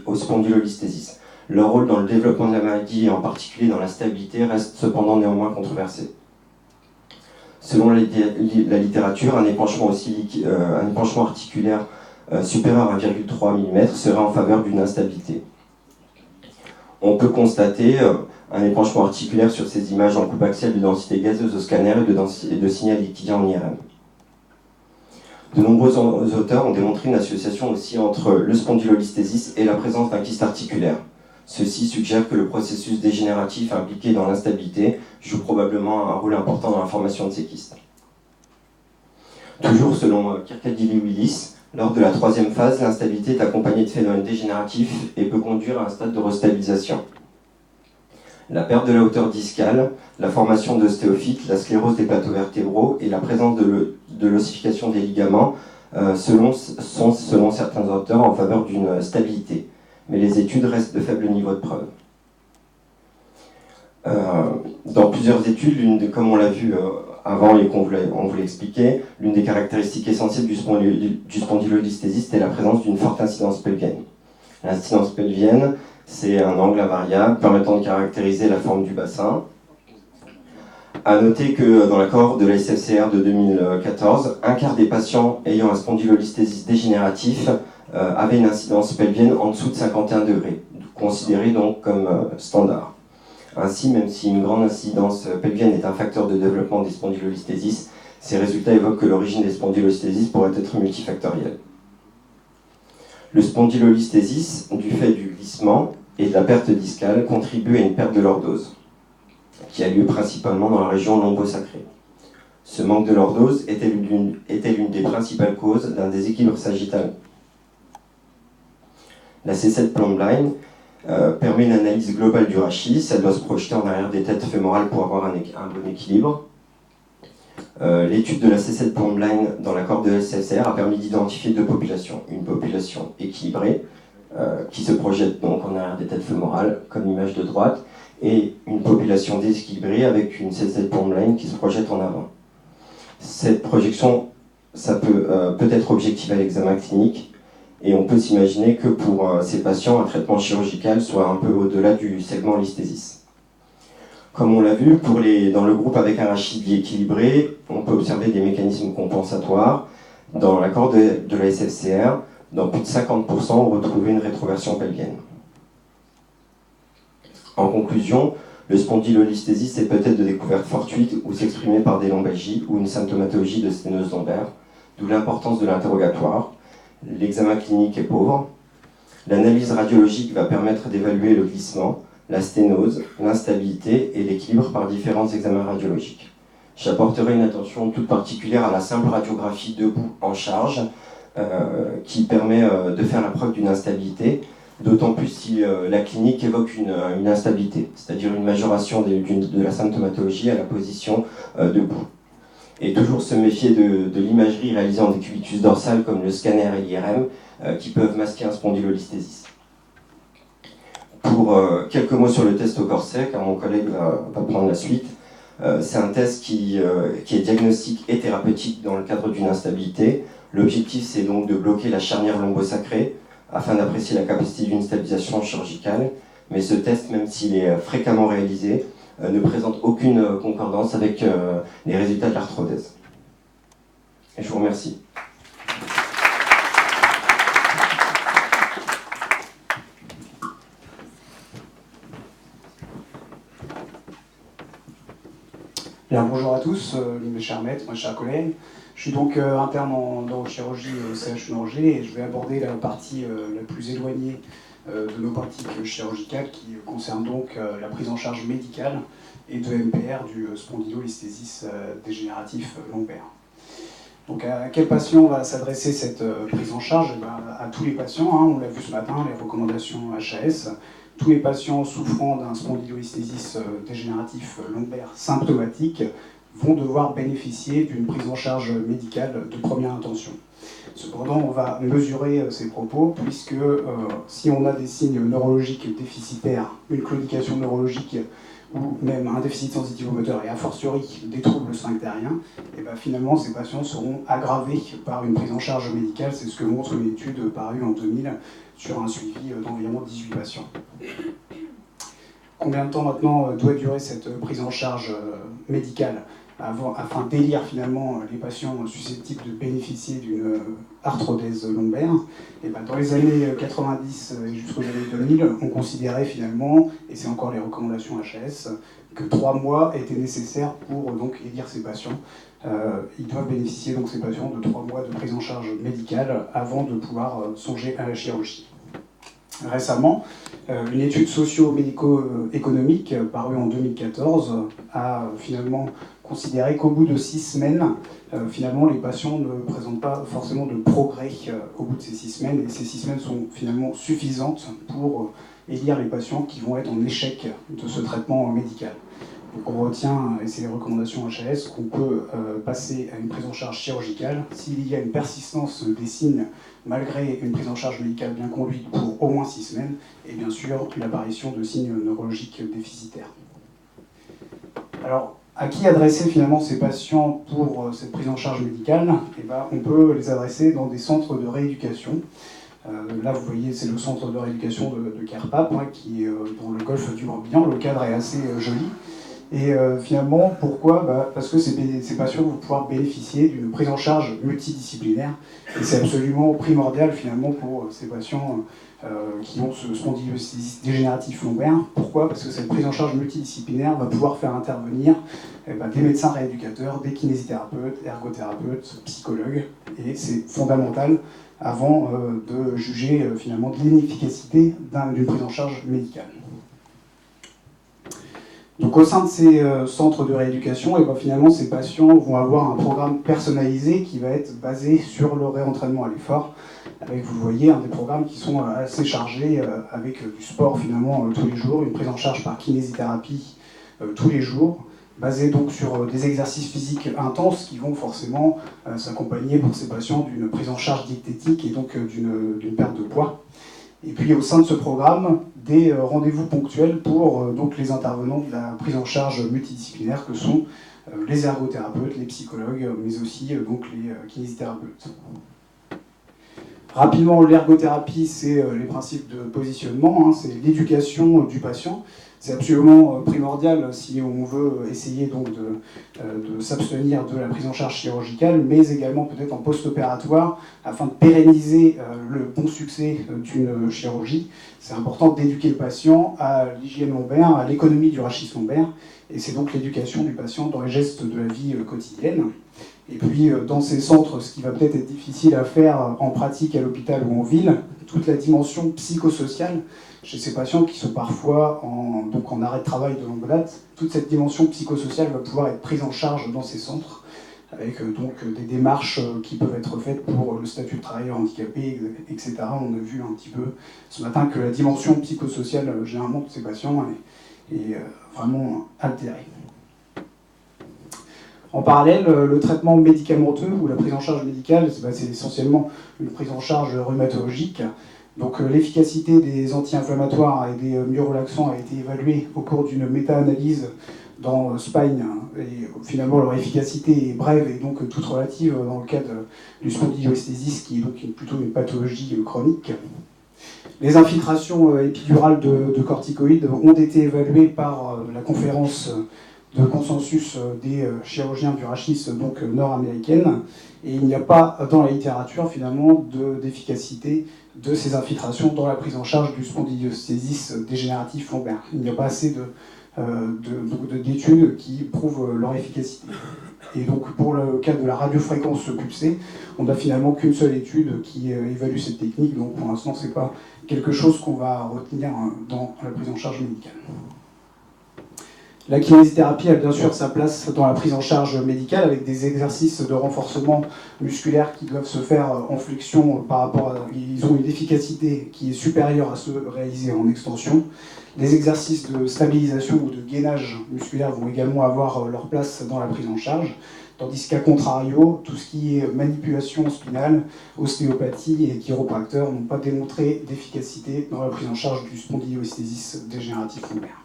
au spondylolisthésis. Leur rôle dans le développement de la maladie et en particulier dans la stabilité reste cependant néanmoins controversé. Selon la littérature, un épanchement articulaire supérieur à 1,3 mm serait en faveur d'une instabilité. On peut constater un épanchement articulaire sur ces images en coupe axiale de densité gazeuse au scanner et de signal liquidien en IRM. De nombreux auteurs ont démontré une association aussi entre le spondylolisthésis et la présence d'un kyste articulaire. Ceci suggère que le processus dégénératif impliqué dans l'instabilité joue probablement un rôle important dans la formation de ces kystes. Toujours selon Kirkcaldy-Lewis, lors de la troisième phase, l'instabilité est accompagnée de phénomènes dégénératifs et peut conduire à un stade de restabilisation. La perte de la hauteur discale, la formation d'ostéophytes, la sclérose des plateaux vertébraux et la présence de l'ossification des ligaments sont, selon certains auteurs, en faveur d'une stabilité. Mais les études restent de faible niveau de preuve. Dans plusieurs études, comme on l'a vu avant et qu'on voulait expliquer, l'une des caractéristiques essentielles du spondylolisthésis est la présence d'une forte incidence pelvienne. L'incidence pelvienne, c'est un angle invariable permettant de caractériser la forme du bassin. A noter que dans la cohorte de la SFCR de 2014, un quart des patients ayant un spondylolisthésis dégénératif avait une incidence pelvienne en dessous de 51 degrés, considérée donc comme standard. Ainsi, même si une grande incidence pelvienne est un facteur de développement des spondylolisthésis, ces résultats évoquent que l'origine des spondylolisthésis pourrait être multifactorielle. Le spondylolisthésis, du fait du glissement et de la perte discale, contribue à une perte de lordose, qui a lieu principalement dans la région lombosacrée. Ce manque de lordose était l'une des principales causes d'un déséquilibre sagittal. La C7 plumb line permet une analyse globale du rachis. Elle doit se projeter en arrière des têtes fémorales pour avoir un bon équilibre. L'étude de la C7 plumb line dans la corde de SFCR a permis d'identifier deux populations. Une population équilibrée, qui se projette donc en arrière des têtes fémorales, comme l'image de droite, et une population déséquilibrée avec une C7 plumb line qui se projette en avant. Cette projection, ça peut être objective à l'examen clinique, et on peut s'imaginer que pour ces patients, un traitement chirurgical soit un peu au-delà du segment listhésis. Comme on l'a vu, dans le groupe avec un rachis équilibré, on peut observer des mécanismes compensatoires. Dans la corde de la SFCR, dans plus de 50%, on retrouvait une rétroversion pelvienne. En conclusion, le spondylolisthésis est peut-être de découverte fortuite ou s'exprimer par des lombalgies ou une symptomatologie de sténose lombaire, d'où l'importance de l'interrogatoire. L'examen clinique est pauvre. L'analyse radiologique va permettre d'évaluer le glissement, la sténose, l'instabilité et l'équilibre par différents examens radiologiques. J'apporterai une attention toute particulière à la simple radiographie debout en charge, qui permet de faire la preuve d'une instabilité, d'autant plus si la clinique évoque une instabilité, c'est-à-dire une majoration de la symptomatologie à la position debout. Et toujours se méfier de l'imagerie réalisée en décubitus dorsal comme le scanner et l'IRM qui peuvent masquer un spondylolisthésis. Pour quelques mots sur le test au corset, car mon collègue va prendre la suite, c'est un test qui est diagnostique et thérapeutique dans le cadre d'une instabilité. L'objectif, c'est donc de bloquer la charnière lombosacrée afin d'apprécier la capacité d'une stabilisation chirurgicale. Mais ce test, même s'il est fréquemment réalisé, ne présente aucune concordance avec les résultats de l'arthrodèse. Et je vous remercie. Bien, bonjour à tous, mes chers maîtres, mes chers collègues. Je suis donc interne en neurochirurgie au CHU d'Angers et je vais aborder la partie la plus éloignée de nos pratiques chirurgicales qui concerne donc la prise en charge médicale et de MPR du spondylolisthésis dégénératif lombaire. Donc à quel patient va s'adresser cette prise en charge? À tous les patients, hein, on l'a vu ce matin, les recommandations HAS. Tous les patients souffrant d'un spondylolisthésis dégénératif lombaire symptomatique vont devoir bénéficier d'une prise en charge médicale de première intention. Cependant, on va mesurer ces propos puisque si on a des signes neurologiques déficitaires, une claudication neurologique ou même un déficit sensitivo-moteur et a fortiori des troubles sphinctériens, et finalement ces patients seront aggravés par une prise en charge médicale. C'est ce que montre une étude parue en 2000 sur un suivi d'environ 18 patients. Combien de temps maintenant doit durer cette prise en charge médicale afin d'élire finalement les patients susceptibles de bénéficier d'une arthrodèse lombaire? Et dans les années 90 et jusqu'aux années 2000, on considérait finalement, et c'est encore les recommandations HAS, que 3 mois étaient nécessaires pour donc élire ces patients. Ils doivent bénéficier donc ces patients de 3 mois de prise en charge médicale avant de pouvoir songer à la chirurgie. Récemment, une étude socio-médico-économique parue en 2014 a finalement considéré qu'au bout de 6 semaines, finalement les patients ne présentent pas forcément de progrès au bout de ces 6 semaines, et ces 6 semaines sont finalement suffisantes pour élire les patients qui vont être en échec de ce traitement médical. Donc on retient, et c'est les recommandations HAS, qu'on peut passer à une prise en charge chirurgicale s'il y a une persistance des signes malgré une prise en charge médicale bien conduite pour au moins 6 semaines, et bien sûr l'apparition de signes neurologiques déficitaires. Alors, à qui adresser finalement ces patients pour cette prise en charge médicale? On peut les adresser dans des centres de rééducation. Là, vous voyez, c'est le centre de rééducation de Kerpap, qui est dans le golfe du Morbihan. Le cadre est assez joli. Et finalement, pourquoi? Parce que ces patients vont pouvoir bénéficier d'une prise en charge multidisciplinaire. Et c'est absolument primordial finalement pour ces patients qui ont ce spondylostésiste dégénératif lombaire. Pourquoi? Parce que cette prise en charge multidisciplinaire va pouvoir faire intervenir des médecins rééducateurs, des kinésithérapeutes, ergothérapeutes, psychologues. Et c'est fondamental avant de juger finalement de l'inefficacité d'une prise en charge médicale. Donc au sein de ces centres de rééducation, finalement ces patients vont avoir un programme personnalisé qui va être basé sur le réentraînement à l'effort, avec, vous le voyez, des programmes qui sont assez chargés avec du sport finalement tous les jours, une prise en charge par kinésithérapie tous les jours, basée donc sur des exercices physiques intenses qui vont forcément s'accompagner pour ces patients d'une prise en charge diététique et donc d'une perte de poids. Et puis au sein de ce programme, des rendez-vous ponctuels pour donc les intervenants de la prise en charge multidisciplinaire que sont les ergothérapeutes, les psychologues, mais aussi donc les kinésithérapeutes. Rapidement, l'ergothérapie, c'est les principes de positionnement, c'est l'éducation du patient. C'est absolument primordial si on veut essayer donc de s'abstenir de la prise en charge chirurgicale, mais également peut-être en post-opératoire, afin de pérenniser le bon succès d'une chirurgie. C'est important d'éduquer le patient à l'hygiène lombaire, à l'économie du rachis lombaire, et c'est donc l'éducation du patient dans les gestes de la vie quotidienne. Et puis dans ces centres, ce qui va peut-être être difficile à faire en pratique à l'hôpital ou en ville, toute la dimension psychosociale chez ces patients qui sont parfois en arrêt de travail de longue date, toute cette dimension psychosociale va pouvoir être prise en charge dans ces centres, avec donc des démarches qui peuvent être faites pour le statut de travailleur handicapé, etc. On a vu un petit peu ce matin que la dimension psychosociale généralement de ces patients est vraiment altérée. En parallèle, le traitement médicamenteux ou la prise en charge médicale, c'est essentiellement une prise en charge rhumatologique. Donc l'efficacité des anti-inflammatoires et des myorelaxants a été évaluée au cours d'une méta-analyse dans Spine, et finalement leur efficacité est brève et donc toute relative dans le cas du spondylostésisme, qui est donc plutôt une pathologie chronique. Les infiltrations épidurales de corticoïdes ont été évaluées par la conférence de consensus des chirurgiens du rachis donc nord-américaine, et il n'y a pas dans la littérature finalement d'efficacité de ces infiltrations dans la prise en charge du spondylostésisme dégénératif lombaire. Il n'y a pas assez d'études qui prouvent leur efficacité. Et donc pour le cas de la radiofréquence pulsée, on n'a finalement qu'une seule étude qui évalue cette technique, donc pour l'instant c'est pas quelque chose qu'on va retenir dans la prise en charge médicale. La kinésithérapie a bien sûr sa place dans la prise en charge médicale avec des exercices de renforcement musculaire qui doivent se faire en flexion par rapport à... Ils ont une efficacité qui est supérieure à ceux réalisés en extension. Les exercices de stabilisation ou de gainage musculaire vont également avoir leur place dans la prise en charge, tandis qu'à contrario, tout ce qui est manipulation spinale, ostéopathie et chiropracteur n'ont pas démontré d'efficacité dans la prise en charge du spondylostésisme dégénératif lombaire.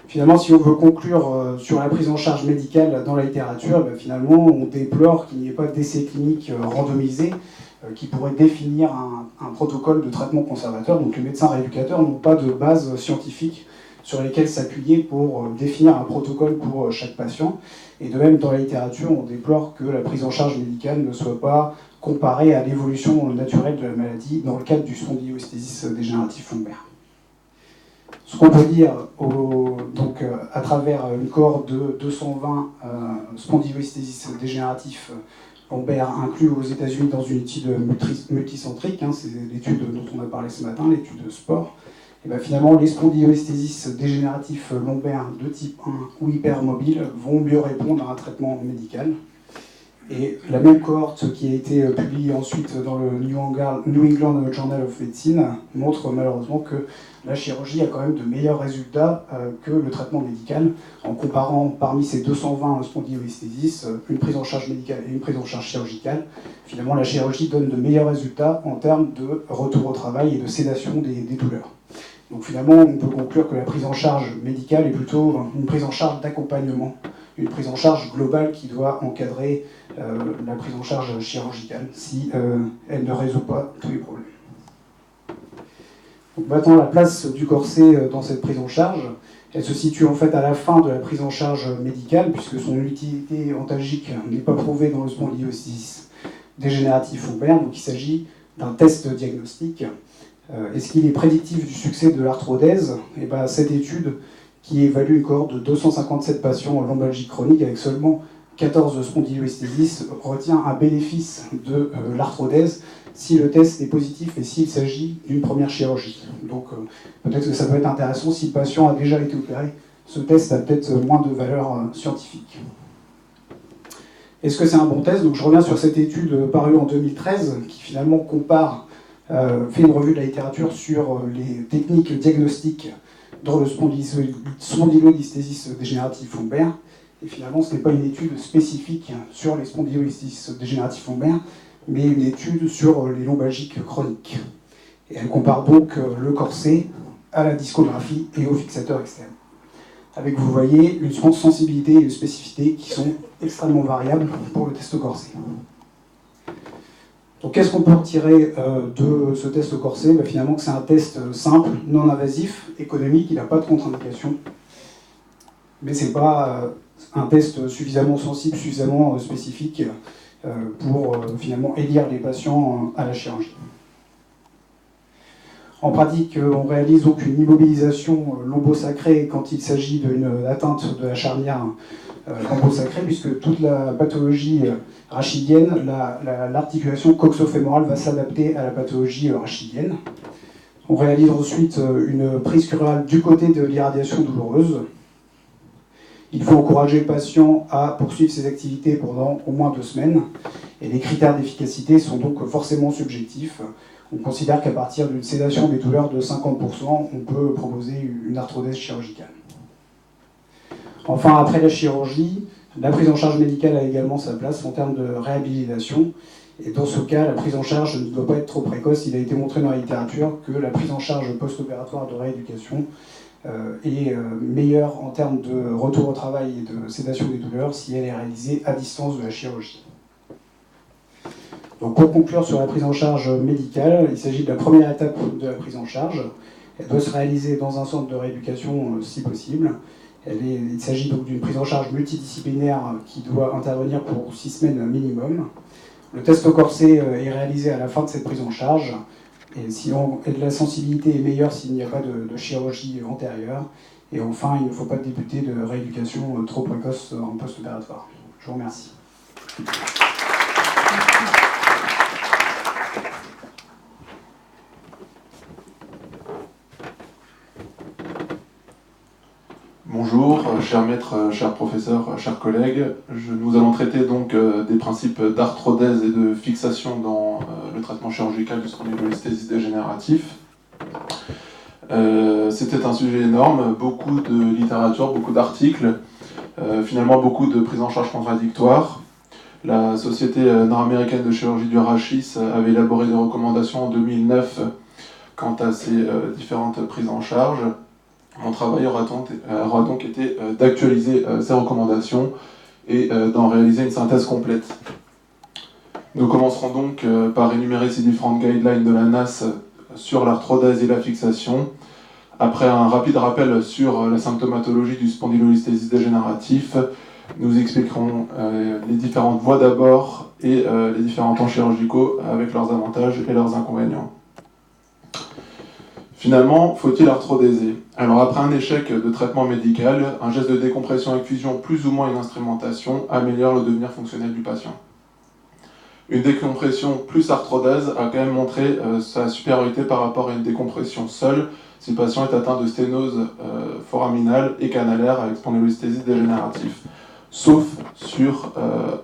Finalement, si on veut conclure sur la prise en charge médicale dans la littérature, finalement, on déplore qu'il n'y ait pas d'essai clinique randomisé qui pourrait définir un protocole de traitement conservateur. Donc les médecins rééducateurs n'ont pas de base scientifique sur lesquelles s'appuyer pour définir un protocole pour chaque patient. Et de même, dans la littérature, on déplore que la prise en charge médicale ne soit pas comparée à l'évolution naturelle de la maladie dans le cadre du spondylostésisme dégénératif lombaire. Ce qu'on peut dire à travers une cohorte de 220 spondylostésistes dégénératifs lombaires inclus aux États-Unis dans une étude multicentrique, c'est l'étude dont on a parlé ce matin, l'étude sport, et finalement les spondylostésistes dégénératifs lombaires de type 1 ou hypermobiles vont mieux répondre à un traitement médical. Et la même cohorte qui a été publiée ensuite dans le New England Journal of Medicine montre malheureusement que la chirurgie a quand même de meilleurs résultats que le traitement médical. En comparant parmi ces 220 spondylostésistes, une prise en charge médicale et une prise en charge chirurgicale, finalement la chirurgie donne de meilleurs résultats en termes de retour au travail et de sédation des douleurs. Donc finalement, on peut conclure que la prise en charge médicale est plutôt une prise en charge d'accompagnement, une prise en charge globale qui doit encadrer la prise en charge chirurgicale si elle ne résout pas tous les problèmes. Donc maintenant, la place du corset dans cette prise en charge, elle se situe en fait à la fin de la prise en charge médicale, puisque son utilité antalgique n'est pas prouvée dans le spondylolisthésis dégénératif lombaire, donc il s'agit d'un test diagnostique. Est-ce qu'il est prédictif du succès de l'arthrodèse? Et ben, cette étude, qui évalue une cohorte de 257 patients lombalgiques chroniques avec seulement 14 spondylolisthésis, retient un bénéfice de l'arthrodèse si le test est positif et s'il s'agit d'une première chirurgie. Donc peut-être que ça peut être intéressant si le patient a déjà été opéré. Ce test a peut-être moins de valeur scientifique. Est-ce que c'est un bon test? Donc je reviens sur cette étude parue en 2013 qui finalement compare, fait une revue de la littérature sur les techniques diagnostiques dans le spondylolisthésis dégénératif lombaire. Et finalement, ce n'est pas une étude spécifique sur les spondylolisthésis dégénératifs lombaires, mais une étude sur les lombalgiques chroniques. Et elle compare donc le corset à la discographie et au fixateur externe. Avec, vous voyez, une sensibilité et une spécificité qui sont extrêmement variables pour le test corset. Donc qu'est-ce qu'on peut retirer de ce test corset? Finalement, que c'est un test simple, non invasif, économique, il n'a pas de contre-indication. Mais ce n'est pas un test suffisamment sensible, suffisamment spécifique pour finalement élire les patients à la chirurgie. En pratique, on réalise donc une immobilisation lombosacrée quand il s'agit d'une atteinte de la charnière lombosacrée, puisque toute la pathologie rachidienne, l'articulation coxofémorale va s'adapter à la pathologie rachidienne. On réalise ensuite une prise curale du côté de l'irradiation douloureuse. Il faut encourager le patient à poursuivre ses activités pendant au moins 2 semaines. Et les critères d'efficacité sont donc forcément subjectifs. On considère qu'à partir d'une sédation des douleurs de 50%, on peut proposer une arthrodèse chirurgicale. Enfin, après la chirurgie, la prise en charge médicale a également sa place en termes de réhabilitation. Et dans ce cas, la prise en charge ne doit pas être trop précoce. Il a été montré dans la littérature que la prise en charge post-opératoire de rééducation est meilleure en termes de retour au travail et de sédation des douleurs si elle est réalisée à distance de la chirurgie. Donc pour conclure sur la prise en charge médicale, il s'agit de la première étape de la prise en charge. Elle doit se réaliser dans un centre de rééducation si possible. Il s'agit donc d'une prise en charge multidisciplinaire qui doit intervenir pour 6 semaines minimum. Le test corset est réalisé à la fin de cette prise en charge. Et la sensibilité est meilleure s'il n'y a pas de chirurgie antérieure. Et enfin, il ne faut pas débuter de rééducation trop précoce en post-opératoire. Je vous remercie. Bonjour, cher maître, cher professeur, chers collègues. Nous allons traiter donc des principes d'arthrodèse et de fixation dans le traitement chirurgical du spondylolisthésis dégénératif. C'était un sujet énorme, beaucoup de littérature, beaucoup d'articles, finalement beaucoup de prises en charge contradictoires. La Société nord-américaine de chirurgie du rachis avait élaboré des recommandations en 2009 quant à ces différentes prises en charge. Mon travail aura donc été d'actualiser ces recommandations et d'en réaliser une synthèse complète. Nous commencerons donc par énumérer ces différentes guidelines de la NAS sur l'arthrodèse et la fixation. Après un rapide rappel sur la symptomatologie du spondylolisthésis dégénératif, nous expliquerons les différentes voies d'abord et les différents temps chirurgicaux avec leurs avantages et leurs inconvénients. Finalement, faut-il arthrodéser? Alors après un échec de traitement médical, un geste de décompression avec fusion plus ou moins une instrumentation améliore le devenir fonctionnel du patient. Une décompression plus arthrodèse a quand même montré sa supériorité par rapport à une décompression seule si le patient est atteint de sténose foraminale et canalaire avec spondylolisthésis dégénératif, sauf sur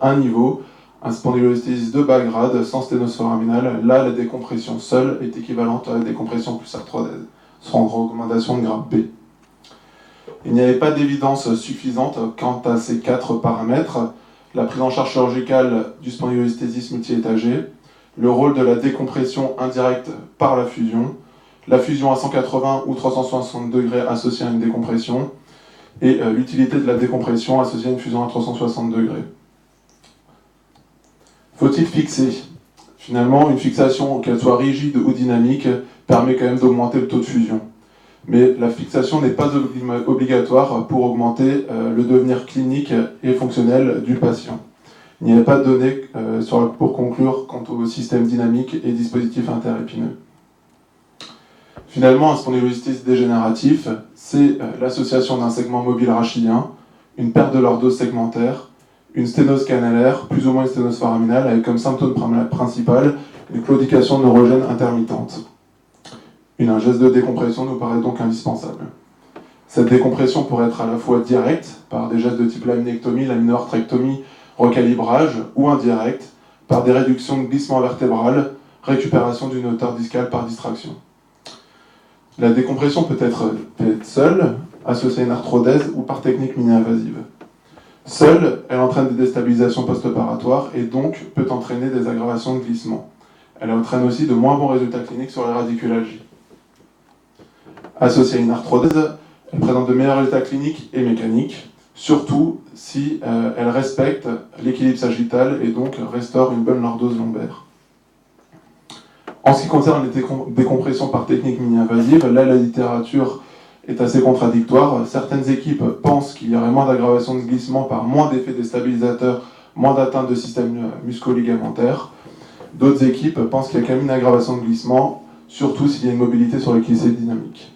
un niveau, un spondylolisthésis de bas grade sans sténose foraminale. Là, la décompression seule est équivalente à la décompression plus arthrodèse, sera en recommandation de grade B. Il n'y avait pas d'évidence suffisante quant à ces 4 paramètres: la prise en charge chirurgicale du spondylolisthésis multi-étagé, le rôle de la décompression indirecte par la fusion à 180 ou 360 degrés associée à une décompression, et l'utilité de la décompression associée à une fusion à 360 degrés. Faut-il fixer? Finalement, une fixation, qu'elle soit rigide ou dynamique, permet quand même d'augmenter le taux de fusion. Mais la fixation n'est pas obligatoire pour augmenter le devenir clinique et fonctionnel du patient. Il n'y a pas de données pour conclure quant au système dynamique et dispositif interépineux. Finalement, un spondylolisthésis dégénératif, c'est l'association d'un segment mobile rachidien, une perte de lordose segmentaire, une sténose canalaire, plus ou moins une sténose foraminale, avec comme symptôme principal une claudication neurogène intermittente. Un geste de décompression nous paraît donc indispensable. Cette décompression pourrait être à la fois directe, par des gestes de type laminectomie, laminoarthrectomie, recalibrage, ou indirecte, par des réductions de glissement vertébral, récupération d'une hauteur discale par distraction. La décompression peut être faite seule, associée à une arthrodèse ou par technique mini-invasive. Seule, elle entraîne des déstabilisations post-opératoires et donc peut entraîner des aggravations de glissement. Elle entraîne aussi de moins bons résultats cliniques sur les radiculalgies. Associée à une arthrodèse, elle présente de meilleurs résultats cliniques et mécaniques, surtout si elle respecte l'équilibre sagittal et donc restaure une bonne lordose lombaire. En ce qui concerne les décompressions par technique mini-invasive, là la littérature est assez contradictoire. Certaines équipes pensent qu'il y aurait moins d'aggravation de glissement par moins d'effets déstabilisateurs, moins d'atteinte de système musco-ligamentaire. D'autres équipes pensent qu'il y a quand même une aggravation de glissement, surtout s'il y a une mobilité sur le glissé dynamique.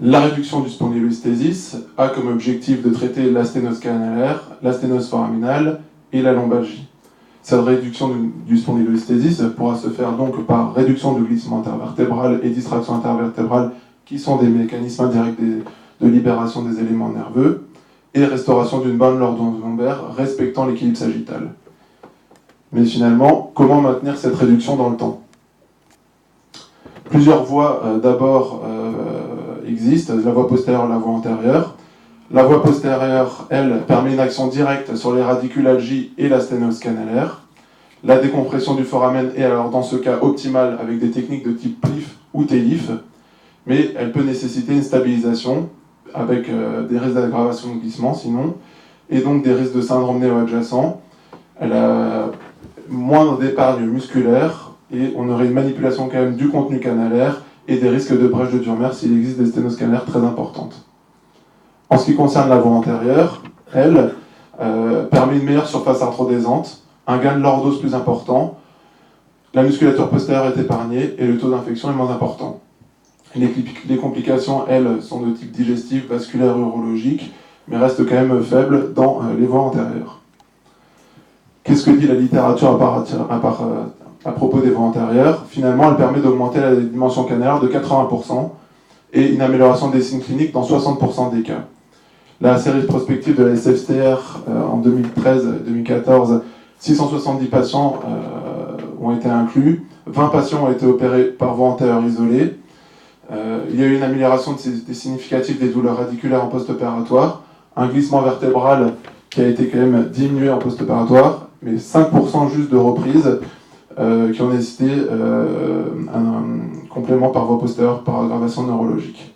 La réduction du spondylolisthésis a comme objectif de traiter la sténose canalaire, la sténose foraminale et la lombalgie. Cette réduction du spondylolisthésis pourra se faire donc par réduction du glissement intervertébral et distraction intervertébrale, qui sont des mécanismes indirects de libération des éléments nerveux, et restauration d'une bonne lordose lombaire respectant l'équilibre sagittal. Mais finalement, comment maintenir cette réduction dans le temps ? Plusieurs voies d'abord existent, la voie postérieure et la voie antérieure. La voie postérieure, elle, permet une action directe sur les radiculalgies et la sténose canalaire. La décompression du foramen est alors dans ce cas optimale avec des techniques de type PLIF ou TELIF, mais elle peut nécessiter une stabilisation avec des risques d'aggravation de glissement sinon, et donc des risques de syndrome néo-adjacent. Elle a moins d'épargne musculaire et on aurait une manipulation quand même du contenu canalaire et des risques de brèche de Durmer s'il existe des sténoses canalaires très importantes. En ce qui concerne la voie antérieure, elle permet une meilleure surface arthrodésante, un gain de lordose plus important, la musculature postérieure est épargnée et le taux d'infection est moins important. Les complications, elles, sont de type digestif, vasculaire, urologique, mais restent quand même faibles dans les voies antérieures. Qu'est-ce que dit la littérature à propos des voies antérieures ? Finalement, elle permet d'augmenter la dimension canalaire de 80% et une amélioration des signes cliniques dans 60% des cas. La série prospective de la SFCR en 2013-2014, 670 patients ont été inclus, 20 patients ont été opérés par voie antérieure isolée. Il y a eu une amélioration significative des douleurs radiculaires en post-opératoire, un glissement vertébral qui a été quand même diminué en post-opératoire, mais 5% juste de reprises qui ont nécessité un complément par voie postérieure par aggravation neurologique.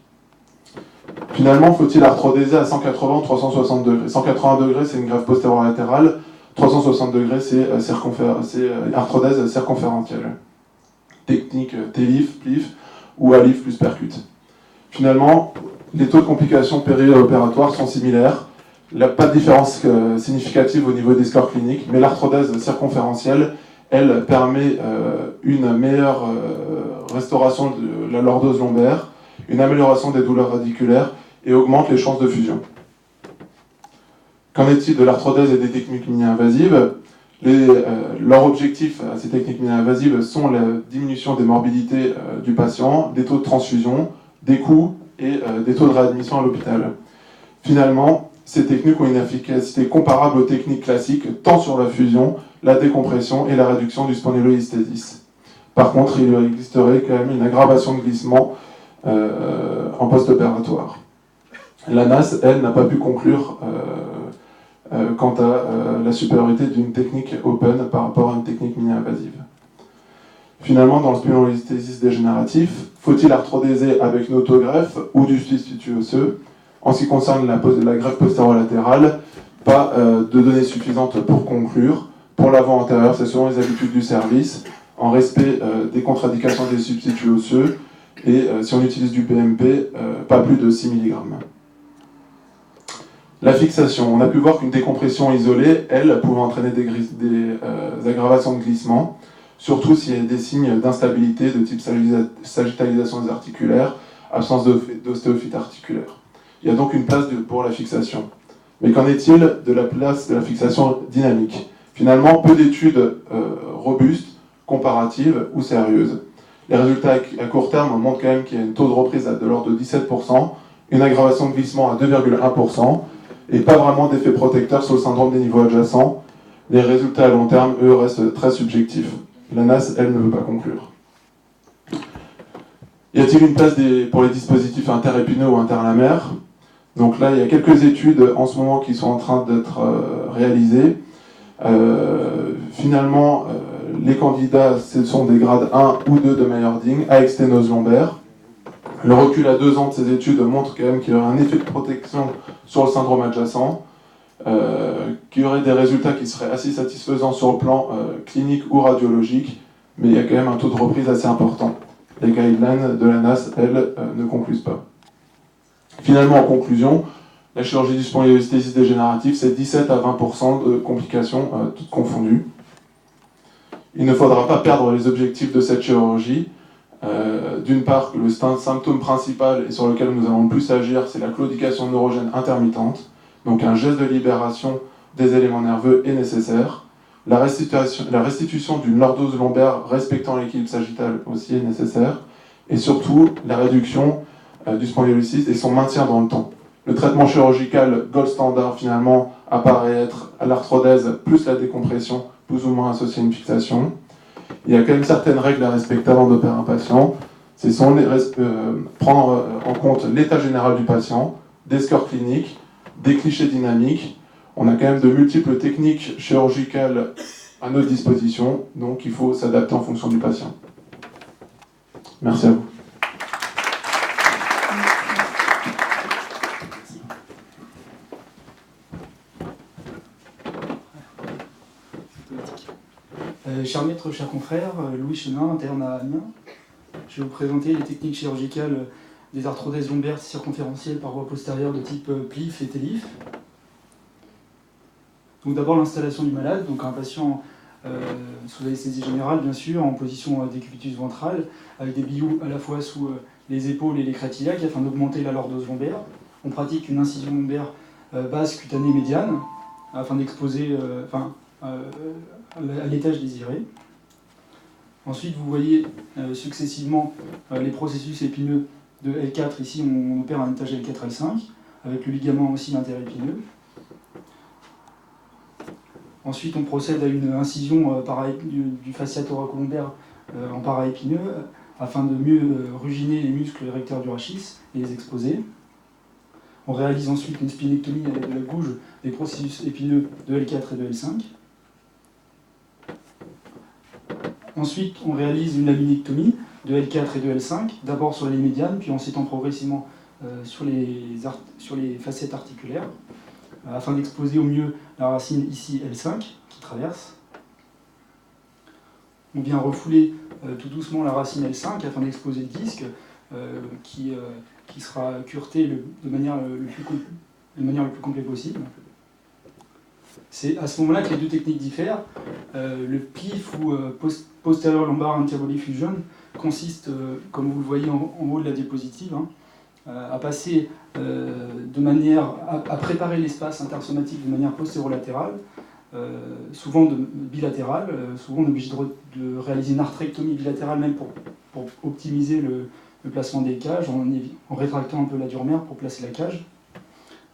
Finalement, faut-il arthrodéser à 180 ou 360 degrés ? 180 degrés, c'est une greffe postériolatérale, 360 degrés, c'est arthrodèse circonférentielle. Technique TELIF, PLIF ou ALIF plus percute. Finalement, les taux de complications périopératoires sont similaires. Il n'y a pas de différence significative au niveau des scores cliniques, mais l'arthrodèse circonférentielle, elle, permet une meilleure restauration de la lordose lombaire, une amélioration des douleurs radiculaires et augmente les chances de fusion. Qu'en est-il de l'arthrodèse et des techniques mini-invasives ? Leur objectif à ces techniques mini-invasives sont la diminution des morbidités du patient, des taux de transfusion, des coûts et des taux de réadmission à l'hôpital. Finalement, ces techniques ont une efficacité comparable aux techniques classiques, tant sur la fusion, la décompression et la réduction du spondylolisthésis. Par contre, il existerait quand même une aggravation de glissement en post-opératoire. La NAS, elle, n'a pas pu conclure quant à la supériorité d'une technique open par rapport à une technique mini-invasive. Finalement, dans le spondylolisthésis dégénératif, faut-il arthrodéser avec une autogreffe ou du substitut osseux ? En ce qui concerne la greffe postériolatérale, pas de données suffisantes pour conclure. pour l'avant antérieur, c'est selon les habitudes du service, en respect des contre-indications des substituts osseux, et si on utilise du PMP, pas plus de 6 mg. La fixation, on a pu voir qu'une décompression isolée, elle, pouvait entraîner des aggravations de glissement, surtout s'il y a des signes d'instabilité de type sagittalisation des articulaires, absence d'ostéophyte articulaire. Il y a donc une place pour la fixation. Mais qu'en est-il de la place de la fixation dynamique? Finalement, peu d'études robustes, comparatives ou sérieuses. Les résultats à court terme montrent quand même qu'il y a un taux de reprise de l'ordre de 17%, une aggravation de glissement à 2,1%, et pas vraiment d'effet protecteur sur le syndrome des niveaux adjacents. Les résultats à long terme, eux, restent très subjectifs. La NAS, elle, ne veut pas conclure. Y a-t-il une place pour les dispositifs interépineux ou interlamaires? Donc là, il y a quelques études en ce moment qui sont en train d'être réalisées. Finalement, les candidats, ce sont des grades 1 ou 2 de Meyerding avec sténose lombaire. Le recul à 2 ans de ces études montre quand même qu'il y aurait un effet de protection sur le syndrome adjacent, qu'il y aurait des résultats qui seraient assez satisfaisants sur le plan clinique ou radiologique, mais il y a quand même un taux de reprise assez important. Les guidelines de la NAS, elles, ne concluent pas. Finalement, en conclusion, la chirurgie du spondylolisthésis dégénérative, c'est 17 à 20% de complications, toutes confondues. Il ne faudra pas perdre les objectifs de cette chirurgie. D'une part, le symptôme principal et sur lequel nous allons le plus agir, c'est la claudication neurogène intermittente. Donc un geste de libération des éléments nerveux est nécessaire. La restitution d'une lordose lombaire respectant l'équilibre sagittal aussi est nécessaire. Et surtout, la réduction du spondylolisthésis et son maintien dans le temps. Le traitement chirurgical gold standard, finalement, apparaît être l'arthrodèse plus la décompression, plus ou moins associée à une fixation. Il y a quand même certaines règles à respecter avant d'opérer un patient. C'est prendre en compte l'état général du patient, des scores cliniques, des clichés dynamiques. On a quand même de multiples techniques chirurgicales à notre disposition, donc il faut s'adapter en fonction du patient. Merci à vous. Cher maître, cher confrère, Louis Chenin, interne à Amiens. Je vais vous présenter les techniques chirurgicales des arthrodèses lombaires circonférentielles par voie postérieure de type PLIF et TELIF. Donc d'abord l'installation du malade, donc un patient sous anesthésie générale bien sûr, en position décubitus ventrale, avec des billots à la fois sous les épaules et les crêtes iliaques afin d'augmenter la lordose lombaire. On pratique une incision lombaire basse cutanée médiane afin d'exposer à l'étage désiré. Ensuite, vous voyez successivement les processus épineux de L4. Ici, on opère un étage L4-L5, avec le ligament aussi interépineux. Ensuite, on procède à une incision du fascia thoracolombaire en paraépineux, afin de mieux ruginer les muscles recteurs du rachis et les exposer. On réalise ensuite une spinectomie avec de la gouge des processus épineux de L4 et de L5. Ensuite, on réalise une laminectomie de L4 et de L5, d'abord sur les médianes, puis en s'étend progressivement sur les facettes articulaires, afin d'exposer au mieux la racine ici L5 qui traverse. On vient refouler tout doucement la racine L5 afin d'exposer le disque qui sera cureté de manière le plus complet possible. C'est à ce moment-là que les deux techniques diffèrent. Le PLIF ou posterior lumbar antibody fusion consiste, comme vous le voyez en haut de la diapositive, à passer à préparer l'espace intersomatique de manière postérolatérale, souvent bilatérale. Souvent on est obligé de réaliser une arthrectomie bilatérale même pour optimiser le placement des cages, en rétractant un peu la dure-mère pour placer la cage.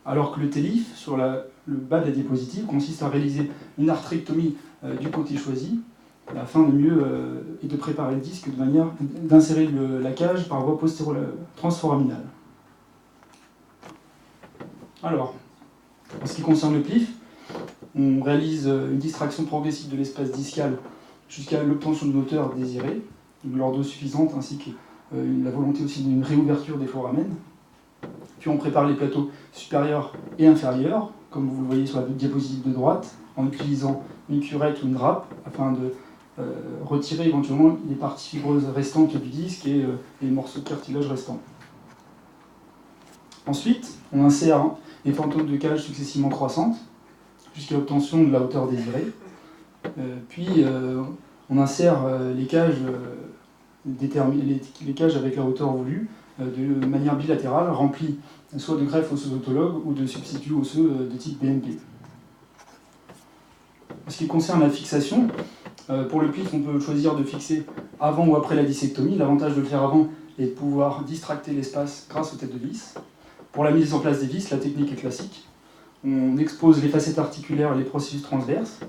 Alors que le TELIF, sur le bas de la diapositive, consiste à réaliser une arthrectomie du côté choisi, afin de mieux et de préparer le disque de manière d'insérer la cage par voie transforaminale. Alors, en ce qui concerne le PLIF, on réalise une distraction progressive de l'espace discal jusqu'à l'obtention d'une hauteur désirée, une lordose suffisante, ainsi que la volonté aussi d'une réouverture des foramens. Puis on prépare les plateaux supérieurs et inférieurs, comme vous le voyez sur la diapositive de droite, en utilisant une curette ou une grappe afin de retirer éventuellement les parties fibreuses restantes du disque et les morceaux de cartilage restants. Ensuite, on insère les fantômes de cage successivement croissantes jusqu'à l'obtention de la hauteur désirée. Puis on insère les cages avec la hauteur voulue de manière bilatérale, remplies soit de greffes osseuses autologues ou de substituts osseux de type BMP. En ce qui concerne la fixation, pour le pif, on peut choisir de fixer avant ou après la dissectomie. L'avantage de le faire avant est de pouvoir distracter l'espace grâce aux têtes de vis. Pour la mise en place des vis, la technique est classique. On expose les facettes articulaires et les processus transverses.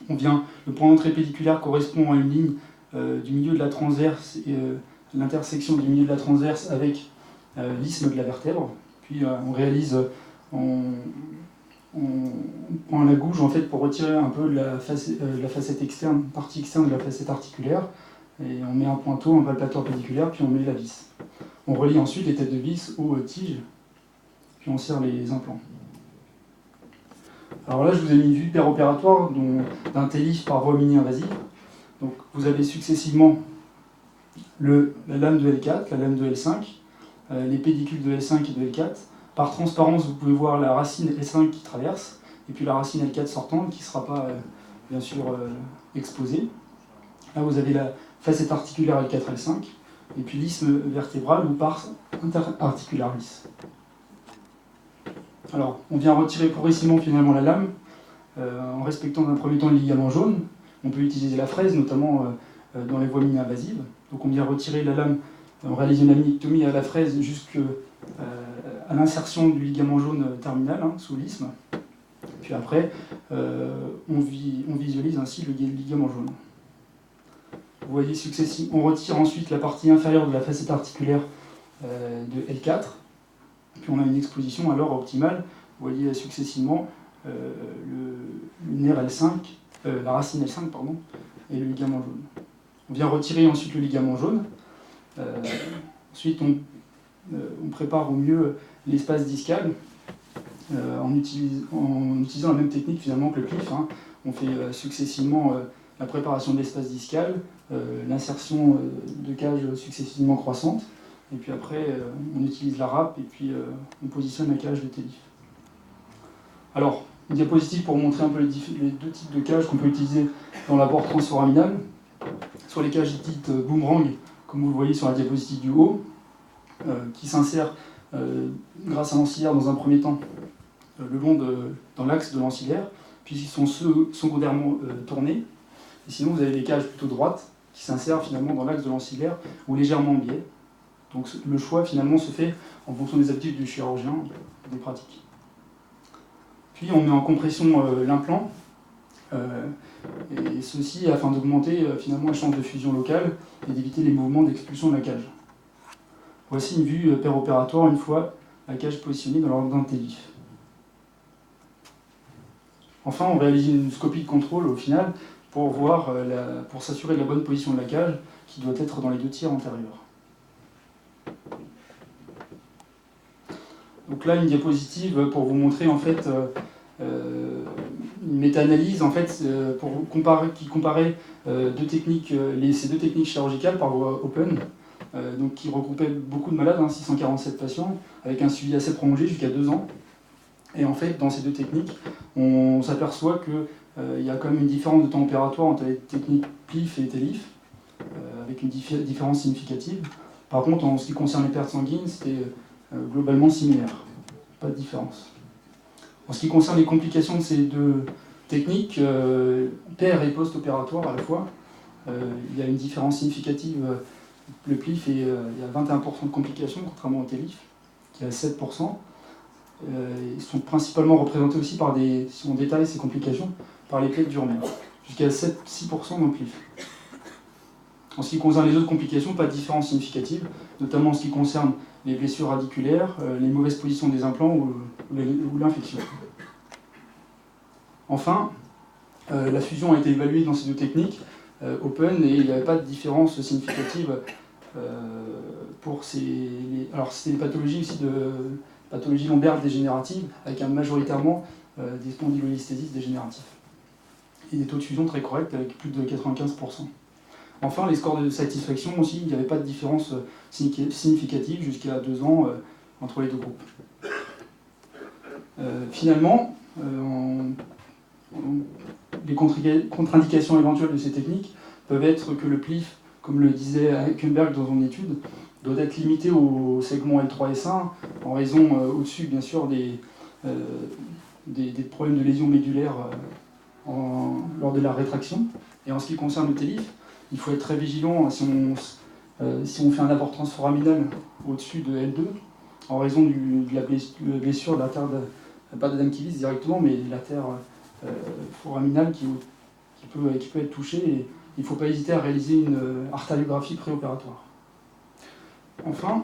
Le point d'entrée pédiculaire correspond à une ligne du milieu de la transverse et l'intersection du milieu de la transverse avec l'isthme de la vertèbre. Puis on prend la gouge en fait pour retirer un peu la facette externe, partie externe de la facette articulaire, et on met un pointeau, un palpateur pédiculaire, puis on met la vis. On relie ensuite les têtes de vis aux tiges, puis on serre les implants. Alors là, je vous ai mis une vue péropératoire d'un TLIF par voie mini-invasive. Donc vous avez successivement la lame de L4, la lame de L5, les pédicules de L5 et de L4. Par transparence, vous pouvez voir la racine L5 qui traverse, et puis la racine L4 sortante qui ne sera pas, bien sûr, exposée. Là, vous avez la facette articulaire L4, L5, et puis l'isthme vertébral ou pars interarticularis. Alors, on vient retirer progressivement finalement la lame, en respectant d'un premier temps le ligament jaune. On peut utiliser la fraise, notamment dans les voies mini-invasives. Donc on vient retirer la lame, on réalise une laminectomie à la fraise jusqu'à l'insertion du ligament jaune terminal, sous l'isthme. Puis après, on visualise ainsi le ligament jaune. Vous voyez successivement, on retire ensuite la partie inférieure de la facette articulaire de L4. Puis on a une exposition alors optimale. Vous voyez successivement le nerf L5, la racine L5, pardon, et le ligament jaune. On vient retirer ensuite le ligament jaune. Ensuite, on prépare au mieux l'espace discal en utilisant la même technique finalement que le cliff. On fait successivement la préparation de l'espace discal, l'insertion de cages successivement croissantes, et puis après on utilise la râpe et puis on positionne la cage de TLIF. Alors, une diapositive pour montrer un peu les deux types de cages qu'on peut utiliser dans l'apport transforaminal, soit les cages dites boomerang, comme vous le voyez sur la diapositive du haut, qui s'insèrent grâce à l'ancillaire dans un premier temps dans l'axe de l'ancillaire, puis ils sont secondairement tournés. Et sinon, vous avez les cages plutôt droites qui s'insèrent finalement dans l'axe de l'ancillaire ou légèrement en biais. Donc le choix finalement se fait en fonction des habitudes du chirurgien, des pratiques. Puis on met en compression l'implant, et ceci afin d'augmenter finalement les chances de fusion locale et d'éviter les mouvements d'expulsion de la cage. Voici une vue péropératoire une fois la cage positionnée dans l'ordre d'un TLIF. Enfin, on réalise une scopie de contrôle au final pour s'assurer de la bonne position de la cage qui doit être dans les 2 tiers antérieurs. Donc là, une diapositive pour vous montrer en fait une méta-analyse en fait, qui comparait ces deux techniques chirurgicales par voie open, donc qui regroupaient beaucoup de malades, 647 patients, avec un suivi assez prolongé jusqu'à 2 ans. Et en fait, dans ces deux techniques, on s'aperçoit qu'il y a quand même une différence de temps opératoire entre les techniques PLIF et TLIF, avec une différence significative. Par contre, en ce qui concerne les pertes sanguines, c'était globalement similaire, pas de différence. En ce qui concerne les complications de ces deux techniques, per et post-opératoire à la fois, il y a une différence significative. Le PLIF, il y a 21% de complications, contrairement au TLIF, qui est à 7%. Ils sont principalement représentés aussi par si on détaille ces complications, par les plaies d'urnaire, jusqu'à 6% dans le PLIF. En ce qui concerne les autres complications, pas de différence significative, notamment en ce qui concerne les blessures radiculaires, les mauvaises positions des implants ou l'infection. Enfin, la fusion a été évaluée dans ces deux techniques, open, et il n'y avait pas de différence significative pour alors c'était des pathologies aussi pathologies lombaires dégénératives, avec majoritairement des spondylolisthésis dégénératifs. des taux de fusion très corrects avec plus de 95%. Enfin, les scores de satisfaction aussi, il n'y avait pas de différence significative jusqu'à 2 ans entre les deux groupes. Finalement, les contre-indications éventuelles de ces techniques peuvent être que le PLIF, comme le disait Heckenberg dans son étude, doit être limité au segment L3 S1 en raison au-dessus bien sûr des problèmes de lésions médulaires lors de la rétraction. Et en ce qui concerne le TLIF, il faut être très vigilant si on fait un apport transforaminal au-dessus de L2 en raison de la blessure de l'artère, pas d'Adam Kivis directement, mais de l'artère foraminale qui peut être touchée. Et il ne faut pas hésiter à réaliser une artériographie préopératoire. Enfin,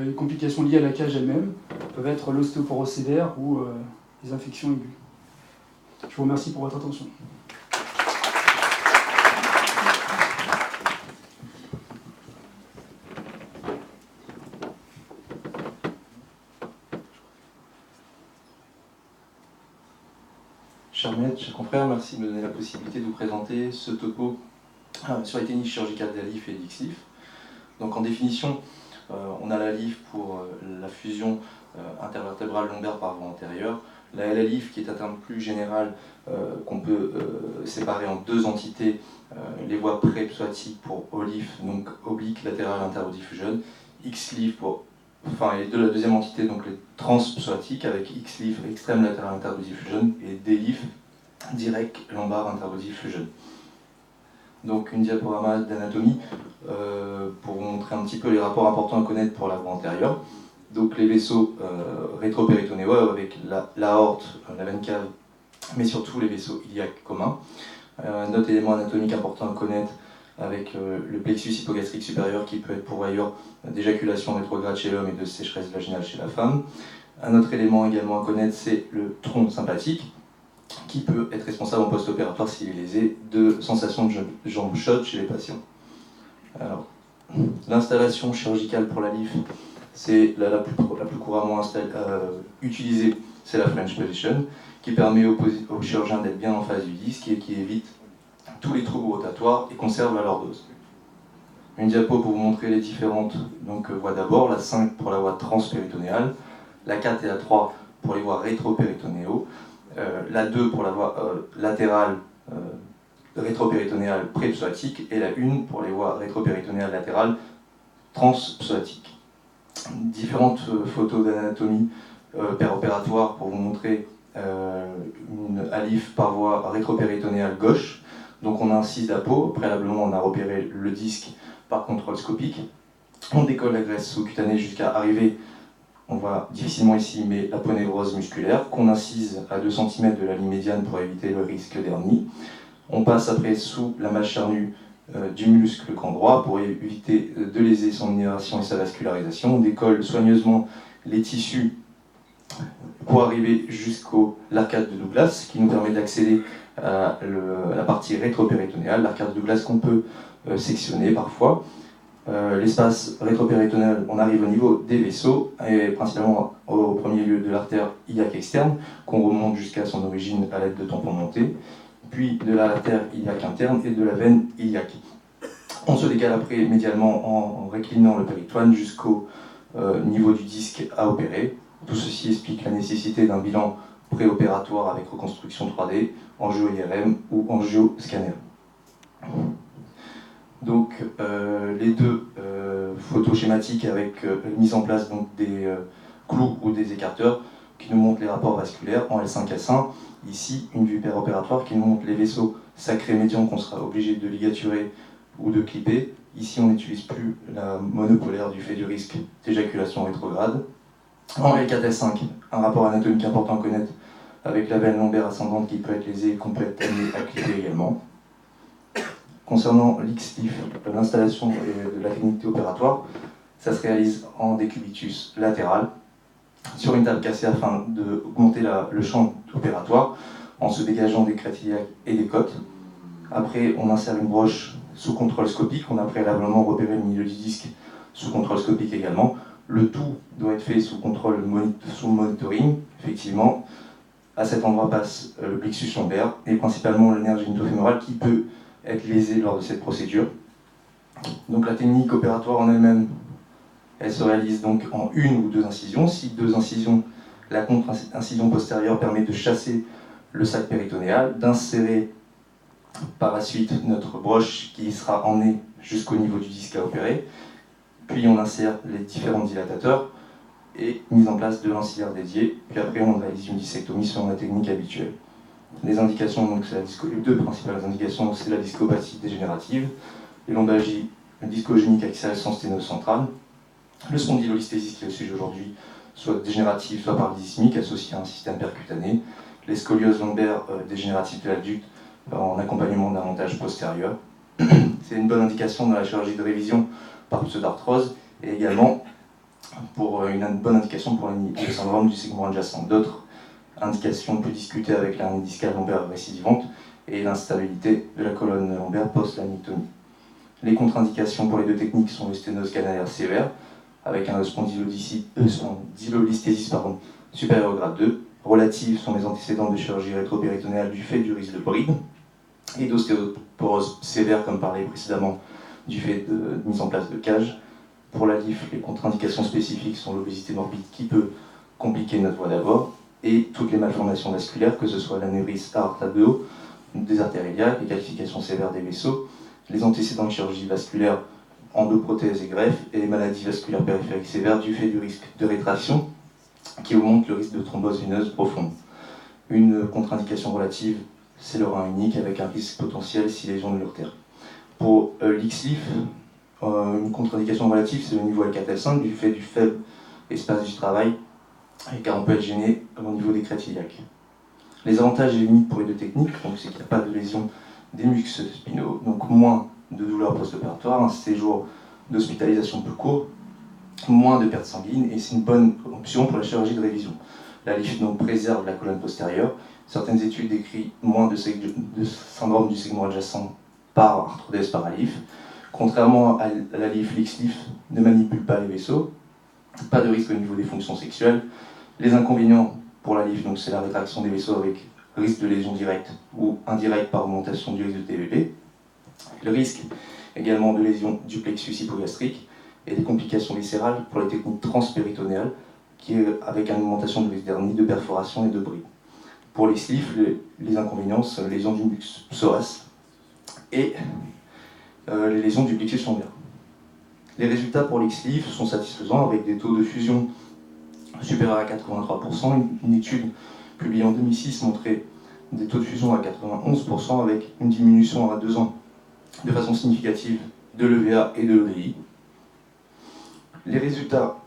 les complications liées à la cage elle-même peuvent être l'ostéoporose sévère ou les infections aiguës. Je vous remercie pour votre attention. Chers maîtres, chers confrères, merci de me donner la possibilité de vous présenter ce topo sur les techniques chirurgicales de la LIF et de l'XLIF. Donc en définition, on a la LIF pour la fusion intervertébrale lombaire par voie antérieure, la LLIF qui est un terme plus général qu'on peut séparer en deux entités, les voies pré-psoatiques pour OLIF, donc oblique latérale interdiffusion, XLIF pour, enfin, et de la deuxième entité, donc les transpsoatiques avec XLIF extrême latérale interdiffusion et DLIF direct lombar interdiffusion. Donc une diaporama d'anatomie pour vous montrer un petit peu les rapports importants à connaître pour la voie antérieure. Donc les vaisseaux rétropéritonéaux avec l'aorte, la veine cave, mais surtout les vaisseaux iliaques communs. Un autre élément anatomique important à connaître avec le plexus hypogastrique supérieur qui peut être pourvoyeur d'éjaculation rétrograde chez l'homme et de sécheresse vaginale chez la femme. Un autre élément également à connaître, c'est le tronc sympathique qui peut être responsable en post-opératoire s'il est lésé de sensations de jambes chaudes chez les patients. Alors, l'installation chirurgicale pour la LIF, c'est la plus couramment utilisée, c'est la French position, qui permet aux chirurgiens d'être bien en face du disque et qui évite tous les troubles rotatoires et conserve la lordose. Une diapo pour vous montrer les différentes voies d'abord, la 5 pour la voie transpéritonéale, la 4 et la 3 pour les voies rétropéritonéaux, la 2 pour la voie latérale rétropéritonéale pré-psoatique et la 1 pour les voies rétropéritonéales latérales transpsoatiques. Différentes photos d'anatomie péropératoire pour vous montrer une ALIF par voie rétropéritonéale gauche. Donc on incise la peau, préalablement on a repéré le disque par contrôle scopique. On décolle la graisse sous-cutanée jusqu'à arriver, on voit difficilement ici, mais la ponévrose musculaire, qu'on incise à 2 cm de la ligne médiane pour éviter le risque d'hernie. On passe après sous la masse charnue du muscle camp droit pour éviter de léser son innervation et sa vascularisation. On décolle soigneusement les tissus pour arriver jusqu'à l'arcade de Douglas, qui nous permet d'accéder à la partie rétropéritonéale, l'arcade de Douglas qu'on peut sectionner parfois. L'espace rétropéritonéal, on arrive au niveau des vaisseaux, et principalement au premier lieu de l'artère iliaque externe, qu'on remonte jusqu'à son origine à l'aide de tampons montés, puis de l'artère iliaque interne et de la veine iliaque. On se décale après médialement en réclinant le péritoine jusqu'au niveau du disque à opérer. Tout ceci explique la nécessité d'un bilan préopératoire avec reconstruction 3D, angio-IRM ou angio-scanner. Donc les deux photos schématiques avec mise en place des clous ou des écarteurs qui nous montrent les rapports vasculaires en L5-S1. Ici, une vue péropératoire qui nous montre les vaisseaux sacrés médians qu'on sera obligé de ligaturer ou de clipper. Ici, on n'utilise plus la monopolaire du fait du risque d'éjaculation rétrograde. En L4-S5, un rapport anatomique important à connaître avec la veine lombaire ascendante qui peut être lésée et qu'on peut être amené à clipper également. Concernant l'XLIF, l'installation de la clinicité opératoire, ça se réalise en décubitus latéral, sur une table cassée afin d'augmenter le champ opératoire en se dégageant des crêtes iliaques et des côtes. Après, on insère une broche sous contrôle scopique, on a préalablement repéré le milieu du disque sous contrôle scopique également. Le tout doit être fait sous contrôle sous monitoring, effectivement, À cet endroit passe le plexus lombaire et principalement le nerf génitofémoral qui peut être lésé lors de cette procédure. Donc la technique opératoire en elle-même, elle se réalise donc en une ou deux incisions. Si deux incisions, la contre-incision postérieure permet de chasser le sac péritonéal, d'insérer par la suite notre broche qui sera emmenée jusqu'au niveau du disque à opérer, puis on insère les différents dilatateurs et mise en place de l'ancillaire dédié, puis après on réalise une dissectomie selon la technique habituelle. Les indications, donc c'est les deux principales indications, c'est la discopathie dégénérative, les lombalgies discogéniques axiales sans sténose centrale, le spondylolisthésis qui est le sujet aujourd'hui, soit dégénérative, soit paralysismique, associé à un système percutané, les scolioses lombaires dégénératives de l'adducte en accompagnement d'un montage postérieur. C'est une bonne indication dans la chirurgie de révision par pseudarthrose et également pour une bonne indication pour le syndrome du segment adjacent. D'autres indications plus discutées avec l'hernie discale lombaire récidivante et l'instabilité de la colonne lombaire post-laminectomie. Les contre-indications pour les deux techniques sont les sténoses canalaires sévères avec un spondylolisthésis supérieur au grade 2. Relatives sont les antécédents de chirurgie rétropéritonéale du fait du risque de bride et d'ostéoporose sévère comme parlé précédemment du fait de mise en place de cage. Pour la LIF, les contre-indications spécifiques sont l'obésité morbide qui peut compliquer notre voie d'abord et toutes les malformations vasculaires, que ce soit l'anévrisme aorta-2, des artères iliaques, les calcifications sévères des vaisseaux, les antécédents de chirurgie vasculaire, endoprothèse et greffe, et les maladies vasculaires périphériques sévères du fait du risque de rétraction qui augmente le risque de thrombose veineuse profonde. Une contre-indication relative, c'est le rein unique avec un risque potentiel si lésion de l'urtère. Pour l'XLIF, une contre-indication relative, c'est le niveau L4-L5 du fait du faible espace du travail, car on peut être gêné au niveau des crêtes iliaques. Les avantages et limites pour les deux techniques, c'est qu'il n'y a pas de lésion des muscles spinaux, donc moins de douleurs post-opératoires, un séjour d'hospitalisation plus court, moins de pertes sanguines, et c'est une bonne option pour la chirurgie de révision. La LIF préserve la colonne postérieure. Certaines études décrivent moins de syndrome du segment adjacent par arthrodèse par la LIF. Contrairement à la LIF, l'XLIF ne manipule pas les vaisseaux, pas de risque au niveau des fonctions sexuelles. Les inconvénients pour la LIF, c'est la rétraction des vaisseaux avec risque de lésion directe ou indirecte par augmentation du risque de TVP. Le risque également de lésion du plexus hypogastrique et des complications viscérales pour les techniques transpéritonéales, qui est avec une augmentation du risque d'hernie, de perforation et de bride. Pour les SLIF, les inconvénients sont les lésions du mucus psoas et les lésions du plexus lombaire. Les résultats pour les SLIF sont satisfaisants avec des taux de fusion supérieurs à 83%. Une étude publiée en 2006 montrait des taux de fusion à 91% avec une diminution à 2 ans de façon significative de l'EVA et de l'EVI. Les résultats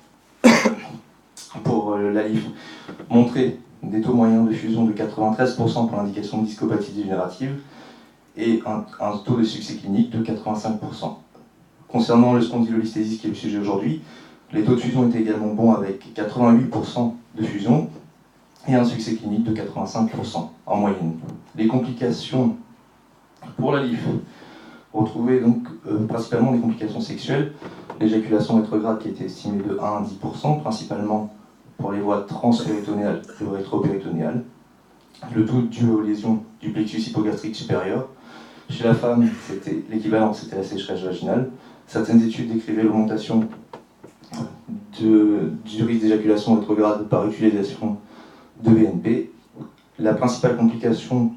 pour la LIF montraient des taux moyens de fusion de 93% pour l'indication de discopathie dégénérative et un taux de succès clinique de 85%. Concernant le spondylolisthésis qui est le sujet aujourd'hui, les taux de fusion étaient également bons avec 88% de fusion et un succès clinique de 85% en moyenne. Les complications pour la LIF retrouvaient donc principalement des complications sexuelles, l'éjaculation rétrograde qui était estimée de 1 à 10%, principalement pour les voies transpéritonéales et rétropéritonéales. Le tout dû aux lésions du plexus hypogastrique supérieur. Chez la femme, l'équivalent, c'était la sécheresse vaginale. Certaines études décrivaient l'augmentation du risque d'éjaculation rétrograde par utilisation de BNP. La principale complication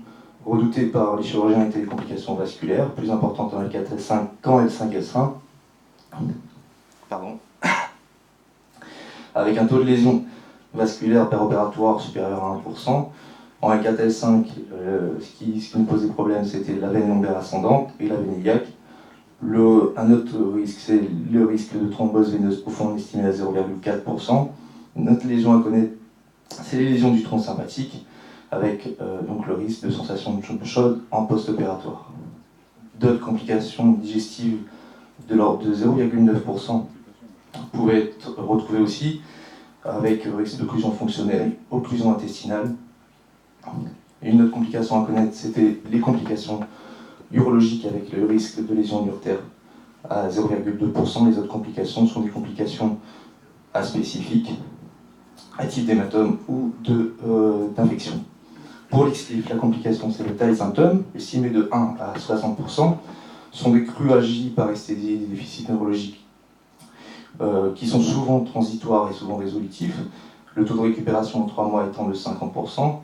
redoutée par les chirurgiens était les complications vasculaires, plus importantes en L4-L5 qu'en L5-S1. Pardon. Avec un taux de lésion vasculaire péropératoire supérieur à 1%. En L4-L5, ce qui nous posait problème, c'était la veine lombaire ascendante et la veine iliaque. Un autre risque, c'est le risque de thrombose veineuse profonde estimé à 0,4%. Notre lésion à connaître, c'est les lésions du tronc sympathique, avec donc le risque de sensation chaude en post-opératoire. D'autres complications digestives de l'ordre de 0,9% pouvaient être retrouvées aussi, avec le risque d'occlusion fonctionnelle, occlusion intestinale. Et une autre complication à connaître, c'était les complications urologiques avec le risque de lésion urtère à 0,2%. Les autres complications sont des complications aspécifiques, à type d'hématome ou d'infection. Pour l'XLIF, la complication, c'est l'état et symptômes, estimés de 1 à 60%, sont des crues agies par esthésie et des déficits neurologiques qui sont souvent transitoires et souvent résolutifs. Le taux de récupération en 3 mois étant de 50%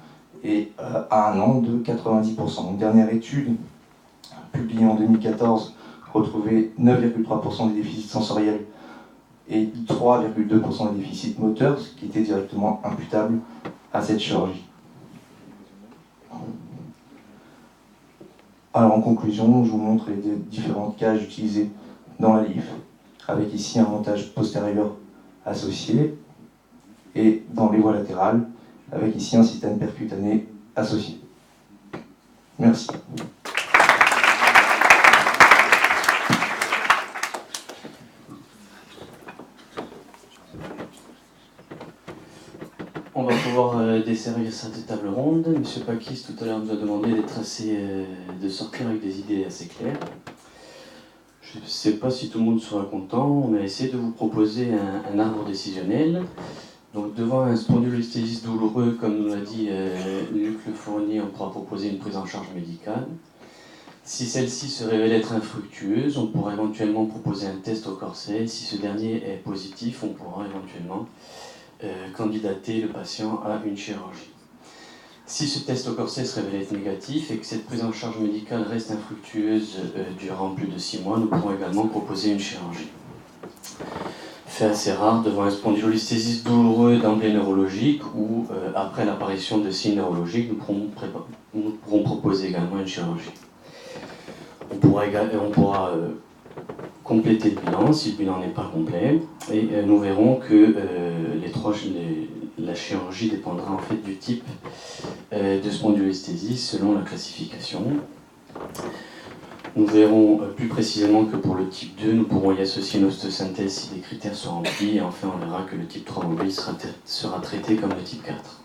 et à 1 an de 90%. Une dernière étude publiée en 2014 retrouvait 9,3% des déficits sensoriels et 3,2% des déficits moteurs, ce qui était directement imputable à cette chirurgie. Alors en conclusion, je vous montre les différentes cages utilisées dans la LIF, avec ici un montage postérieur associé, et dans les voies latérales, avec ici un système percutané associé. Merci. On va pouvoir desservir cette table ronde. Monsieur Pakis, tout à l'heure, nous a demandé de sortir avec des idées assez claires. Je ne sais pas si tout le monde sera content. On a essayé de vous proposer un arbre décisionnel. Donc, devant un spondylolisthésis douloureux, comme nous l'a dit Luc Le Fournier, on pourra proposer une prise en charge médicale. Si celle-ci se révèle être infructueuse, on pourra éventuellement proposer un test au corset. Si ce dernier est positif, on pourra éventuellement candidater le patient à une chirurgie. Si ce test au corset se révèle être négatif et que cette prise en charge médicale reste infructueuse durant plus de 6 mois, nous pourrons également proposer une chirurgie. Fait assez rare devant un spondylolisthésis douloureux d'emblée neurologique ou après l'apparition de signes neurologiques, nous pourrons proposer également une chirurgie. On pourra compléter le bilan si le bilan n'est pas complet et nous verrons que la chirurgie dépendra en fait du type de spondylolisthésie selon la classification. Nous verrons plus précisément que pour le type 2, nous pourrons y associer une ostéosynthèse si les critères sont remplis et enfin on verra que le type 3 mobile sera traité comme le type 4.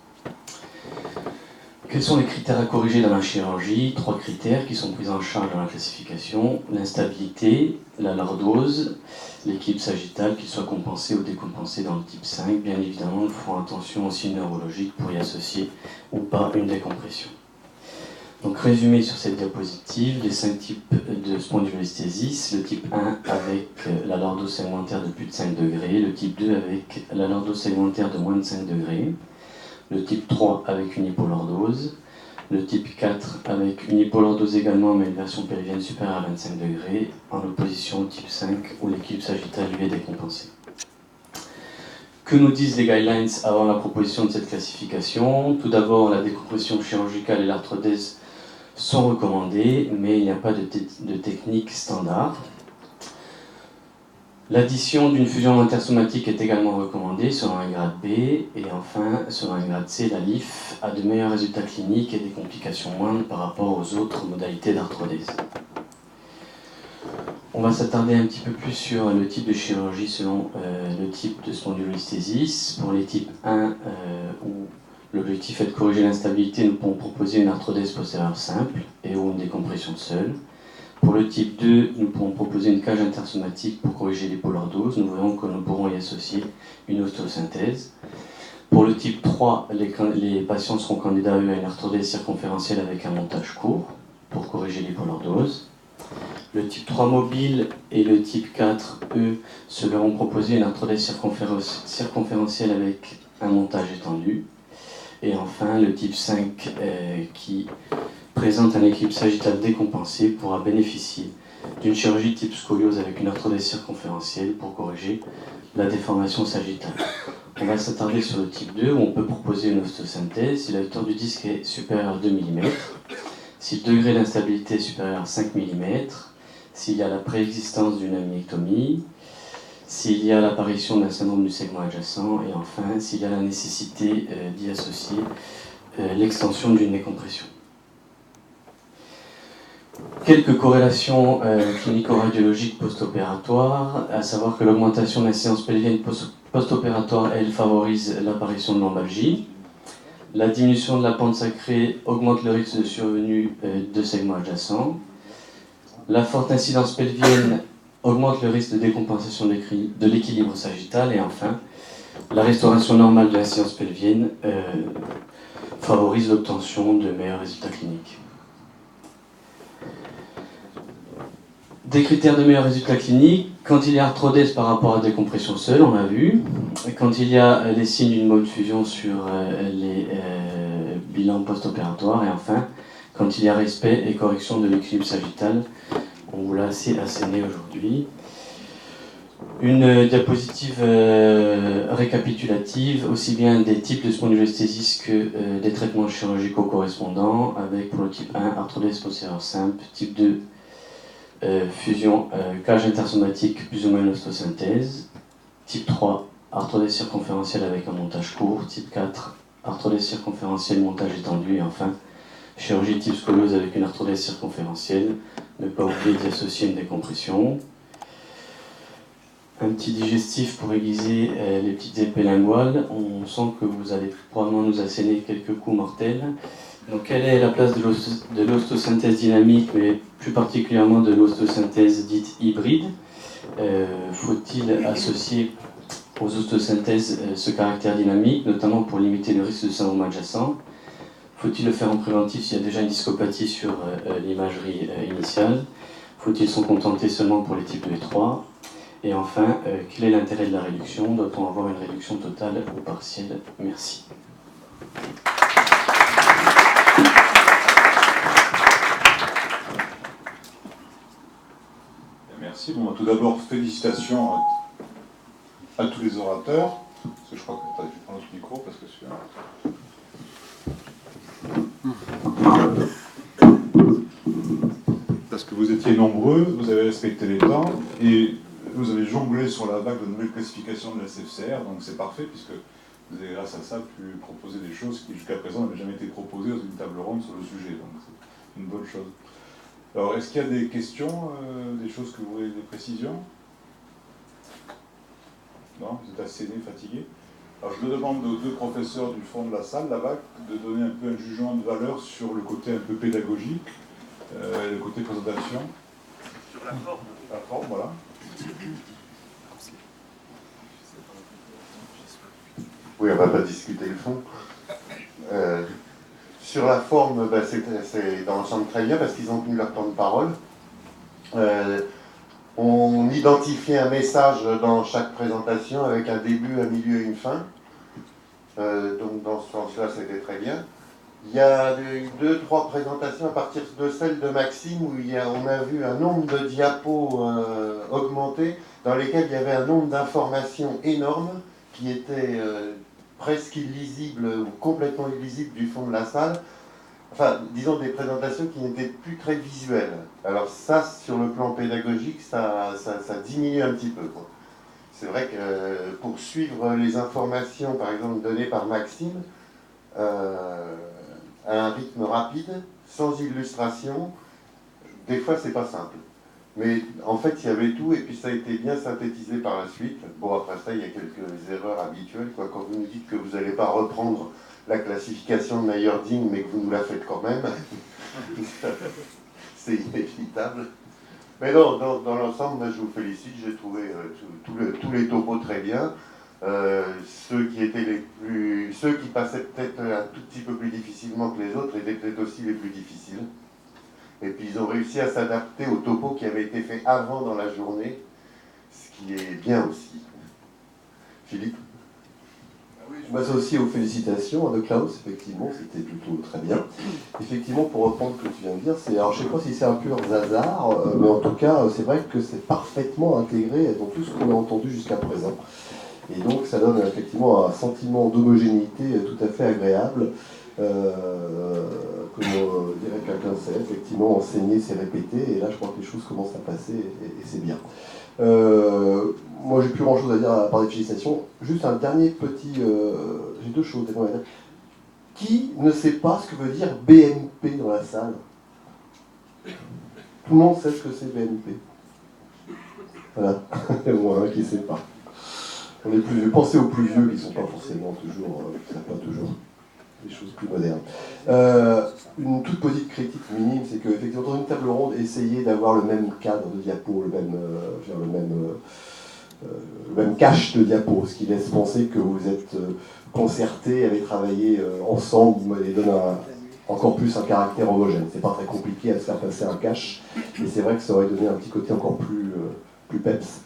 Quels sont les critères à corriger dans la chirurgie? 3 critères qui sont pris en charge dans la classification: l'instabilité, la lordose, l'équilibre sagittal, qu'il soit compensé ou décompensé dans le type 5. Bien évidemment, nous ferons attention aux signes neurologiques pour y associer ou pas une décompression. Donc résumé sur cette diapositive, les 5 types de spondylolisthésis: le type 1 avec la lordose segmentaire de plus de 5 degrés, le type 2 avec la lordose segmentaire de moins de 5 degrés, le type 3 avec une hypolordose, le type 4 avec une hypolordose également mais une version pelvienne supérieure à 25 degrés, en opposition au type 5 où l'équilibre sagittal lui est décompensé. Que nous disent les guidelines avant la proposition de cette classification? Tout d'abord, la décompression chirurgicale et l'arthrodèse sont recommandées, mais il n'y a pas de technique standard. L'addition d'une fusion intersomatique est également recommandée selon un grade B, et enfin, selon un grade C, la LIF a de meilleurs résultats cliniques et des complications moindres par rapport aux autres modalités d'arthrodèse. On va s'attarder un petit peu plus sur le type de chirurgie selon le type de spondylolisthésis. Pour les types 1, où l'objectif est de corriger l'instabilité, nous pourrons proposer une arthrodèse postérieure simple et ou une décompression seule. Pour le type 2, nous pourrons proposer une cage intersomatique pour corriger l'hypolordose. Nous verrons que nous pourrons y associer une ostéosynthèse. Pour le type 3, les patients seront candidats à une arthrodèse circonférentielle avec un montage court pour corriger l'hypolordose. Le type 3 mobile et le type 4, eux, se verront proposer une arthrodèse circonférentielle avec un montage étendu. Et enfin, le type 5 qui présente un équilibre sagittal décompensé pourra bénéficier d'une chirurgie type scoliose avec une arthrodèse circonférentielle pour corriger la déformation sagittale. On va s'attarder sur le type 2 où on peut proposer une ostéosynthèse si la hauteur du disque est supérieure à 2 mm, si le degré d'instabilité est supérieur à 5 mm, s'il y a la préexistence d'une amniectomie, s'il y a l'apparition d'un syndrome du segment adjacent et enfin s'il y a la nécessité d'y associer l'extension d'une décompression. Quelques corrélations clinico-radiologiques post-opératoires, à savoir que l'augmentation de l'incidence pelvienne post-opératoire, elle favorise l'apparition de lombalgie. La diminution de la pente sacrée augmente le risque de survenue de segments adjacents. La forte incidence pelvienne augmente le risque de décompensation de l'équilibre sagittal. Et enfin, la restauration normale de l'incidence pelvienne favorise l'obtention de meilleurs résultats cliniques. Des critères de meilleurs résultats cliniques, quand il y a arthrodèse par rapport à décompression seule, on l'a vu, quand il y a les signes d'une bonne fusion sur les bilans post-opératoires, et enfin, quand il y a respect et correction de l'équilibre sagittal, on vous l'a assez asséné aujourd'hui. Une diapositive récapitulative, aussi bien des types de spondylosthésis que des traitements chirurgicaux correspondants, avec pour le type 1, arthrodèse postérieure simple, type 2, fusion cage intersomatique plus ou moins l'ostosynthèse, type 3, arthrodèse circonférentielle avec un montage court, type 4, arthrodèse circonférentielle, montage étendu, et enfin, chirurgie type scoliose avec une arthrodèse circonférentielle, ne pas oublier d'y associer une décompression. Un petit digestif pour aiguiser les petites épées linguales. On sent que vous allez probablement nous asséner quelques coups mortels. Donc, quelle est la place de l'ostosynthèse dynamique, mais plus particulièrement de l'ostosynthèse dite hybride? Faut-il associer aux ostosynthèses ce caractère dynamique, notamment pour limiter le risque de syndrome adjacent? Faut-il le faire en préventif s'il y a déjà une discopathie sur l'imagerie initiale? Faut-il s'en contenter seulement pour les types 2 et 3? Et enfin, quel est l'intérêt de la réduction? Doit-on avoir une réduction totale ou partielle? Merci. Merci. Bon, tout d'abord, félicitations à tous les orateurs. Parce que je crois que je vais prendre notre micro parce que parce que vous étiez nombreux, vous avez respecté les temps et vous avez jonglé sur la vague de nouvelles classifications de la CFCR, donc c'est parfait puisque vous avez grâce à ça pu proposer des choses qui jusqu'à présent n'avaient jamais été proposées dans une table ronde sur le sujet, donc c'est une bonne chose. Alors, est-ce qu'il y a des questions, des choses que vous voulez, des précisions? Non, vous êtes asséné, fatigué. Alors, je me demande aux deux professeurs du fond de la salle, là-bas, de donner un peu un jugement de valeur sur le côté un peu pédagogique, le côté présentation. Sur la forme. La forme, voilà. Oui, on ne va pas discuter le fond. Sur la forme, bah, c'est dans l'ensemble très bien parce qu'ils ont tenu leur temps de parole. On identifiait un message dans chaque présentation avec un début, un milieu et une fin. Donc dans ce sens-là, c'était très bien. Il y a eu 2-3 présentations à partir de celle de Maxime où on a vu un nombre de diapos augmenter dans lesquels il y avait un nombre d'informations énormes qui étaient presque illisibles ou complètement illisibles du fond de la salle. Enfin, disons des présentations qui n'étaient plus très visuelles. Alors ça, sur le plan pédagogique, ça diminue un petit peu, quoi. C'est vrai que pour suivre les informations, par exemple, données par Maxime, à un rythme rapide, sans illustration, des fois c'est pas simple. Mais en fait il y avait tout et puis ça a été bien synthétisé par la suite. Bon, après ça il y a quelques erreurs habituelles, quoi. Quand vous nous dites que vous n'allez pas reprendre la classification de Meyerding mais que vous nous la faites quand même, c'est inévitable. Mais non, dans l'ensemble, je vous félicite, j'ai trouvé tous les topos très bien. Ceux qui passaient peut-être un tout petit peu plus difficilement que les autres étaient peut-être aussi les plus difficiles. Et puis ils ont réussi à s'adapter au topo qui avait été fait avant dans la journée, ce qui est bien aussi. Philippe? Moi, c'est aussi aux félicitations de Klaus, effectivement, c'était plutôt très bien. Effectivement, pour reprendre ce que tu viens de dire, alors je ne sais pas si c'est un pur hasard, mais en tout cas, c'est vrai que c'est parfaitement intégré dans tout ce qu'on a entendu jusqu'à présent. Et donc, ça donne effectivement un sentiment d'homogénéité tout à fait agréable. Comme dirait quelqu'un, c'est effectivement enseigner, c'est répéter, et là, je crois que les choses commencent à passer, et c'est bien. Moi, j'ai plus grand chose à dire à part des félicitations. Juste un dernier petit. J'ai deux choses. Qui ne sait pas ce que veut dire BNP dans la salle? Tout le monde sait ce que c'est BNP. Voilà, il y en a un qui ne sait pas. On est plus vieux. Pensez aux plus vieux qui ne sont pas forcément toujours. Qui ne savent pas toujours des choses plus modernes. Une toute petite critique minime, c'est qu'effectivement, dans une table ronde, essayez d'avoir le même cadre de diapo, le même même cache de diapos, ce qui laisse penser que vous êtes concertés, avez travaillé ensemble et donne encore plus un caractère homogène. C'est pas très compliqué à se faire passer un cache, et c'est vrai que ça aurait donné un petit côté encore plus peps.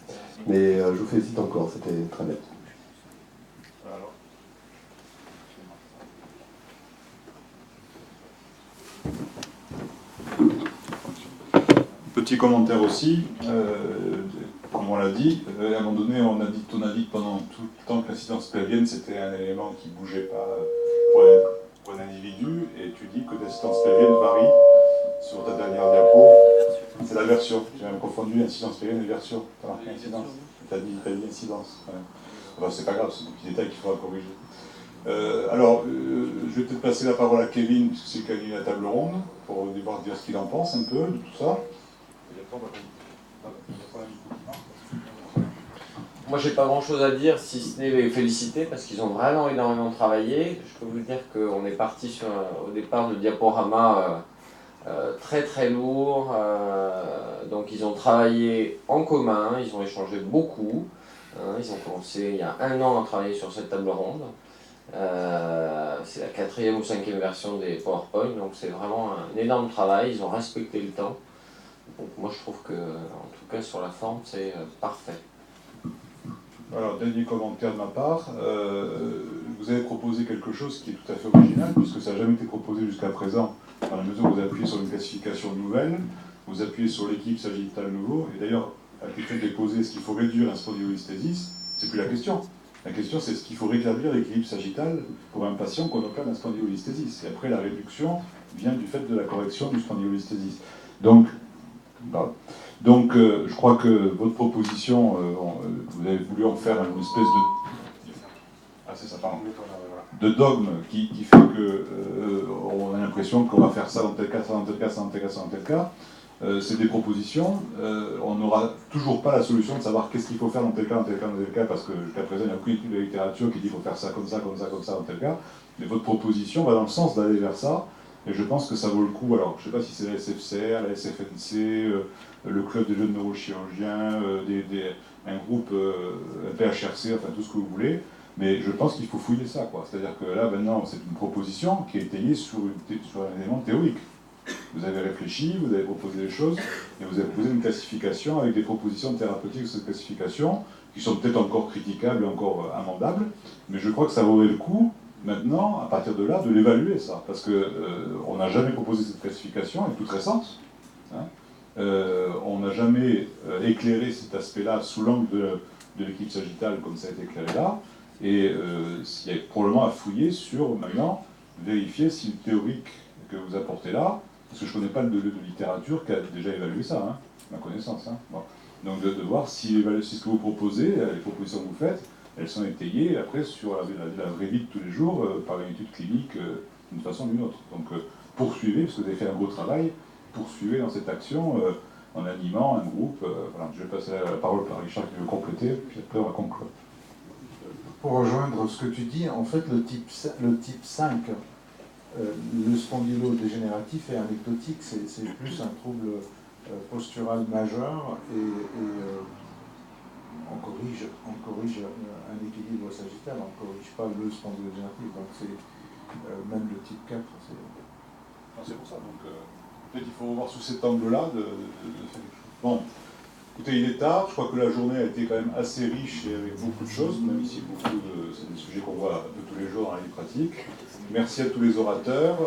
Mais je vous félicite encore, c'était très bien. Petit commentaire aussi, comme on l'a dit, à un moment donné, on a dit pendant tout le temps que l'incidence pelvienne c'était un élément qui ne bougeait pas pour un individu, et tu dis que l'incidence pelvienne varie sur ta dernière diapo. C'est la version, j'ai même confondu incidence pelvienne et version. Tu as marqué incidence, tu as dit incidence. Ouais. Enfin, c'est pas grave, c'est un petit détail qu'il faudra corriger. Je vais peut-être passer la parole à Kevin, puisque c'est lui qui a animé la table ronde, pour dire ce qu'il en pense un peu de tout ça. Moi, j'ai pas grand-chose à dire, si ce n'est les féliciter, parce qu'ils ont vraiment énormément travaillé. Je peux vous dire qu'on est parti au départ de diaporama très très lourd. Donc, ils ont travaillé en commun, ils ont échangé beaucoup. Ils ont commencé il y a 1 an à travailler sur cette table ronde. C'est la 4e ou 5e version des PowerPoint, donc c'est vraiment un énorme travail. Ils ont respecté le temps. Donc moi je trouve que, en tout cas sur la forme, c'est parfait. Alors, dernier commentaire de ma part, vous avez proposé quelque chose qui est tout à fait original, puisque ça n'a jamais été proposé jusqu'à présent, dans la mesure où vous appuyez sur une classification nouvelle, vous appuyez sur l'équipe sagittale nouveau, et d'ailleurs, la question qui est posée, est-ce qu'il faut réduire un spondylolisthésis? C'est plus la question. La question, c'est est-ce qu'il faut rétablir l'équilibre sagittal pour un patient qu'on opère un spondylolisthésis? Et après, la réduction vient du fait de la correction du spondylolisthésis. Donc, je crois que votre proposition, vous avez voulu en faire une espèce de dogme qui fait qu'on a l'impression qu'on va faire ça dans tel cas, ça dans tel cas, ça dans tel cas, ça dans tel cas. C'est des propositions. On n'aura toujours pas la solution de savoir qu'est-ce qu'il faut faire dans tel cas, dans tel cas, dans tel cas, parce que jusqu'à présent, il n'y a aucune étude de la littérature qui dit qu'il faut faire ça comme ça, comme ça, comme ça dans tel cas. Mais votre proposition va dans le sens d'aller vers ça. Et je pense que ça vaut le coup. Alors, je ne sais pas si c'est la SFCR, la SFNC, le club des jeunes neurochirurgiens, un groupe, un PHRC, enfin tout ce que vous voulez. Mais je pense qu'il faut fouiller ça, quoi. C'est-à-dire que là, maintenant, c'est une proposition qui est étayée sur un élément théorique. Vous avez réfléchi, vous avez proposé des choses, et vous avez proposé une classification avec des propositions thérapeutiques de cette classification, qui sont peut-être encore critiquables et encore amendables, mais je crois que ça vaudrait le coup, maintenant, à partir de là, de l'évaluer, ça. Parce qu'on n'a jamais proposé cette classification, elle est toute récente. Hein. On n'a jamais éclairé cet aspect-là sous l'angle de l'équipe sagittale, comme ça a été éclairé là. Et il y a probablement à fouiller sur, maintenant, vérifier si le théorique que vous apportez là, parce que je ne connais pas de littérature qui a déjà évalué ça, hein, ma connaissance. Hein. Bon. Donc de voir si ce que vous proposez, les propositions que vous faites, elles sont étayées après sur la vraie vie de tous les jours, par une étude clinique d'une façon ou d'une autre. Donc poursuivez, parce que vous avez fait un beau travail, poursuivez dans cette action en animant un groupe. Voilà. Je vais passer la parole à Richard qui veut compléter, puis après on va conclure. Pour rejoindre ce que tu dis, en fait le type 5, le spondylodégénératif est anecdotique, c'est plus un trouble postural majeur et on corrige un équilibre sagittal, on ne corrige pas le spondylodégénératif, donc c'est même le type 4. C'est pour ça, donc peut-être qu'il faut revoir sous cet angle-là de faire quelque chose. Bon, écoutez, il est tard, je crois que la journée a été quand même assez riche et avec beaucoup de choses, même si c'est des sujets qu'on voit un peu tous les jours dans la vie pratique. Merci à tous les orateurs.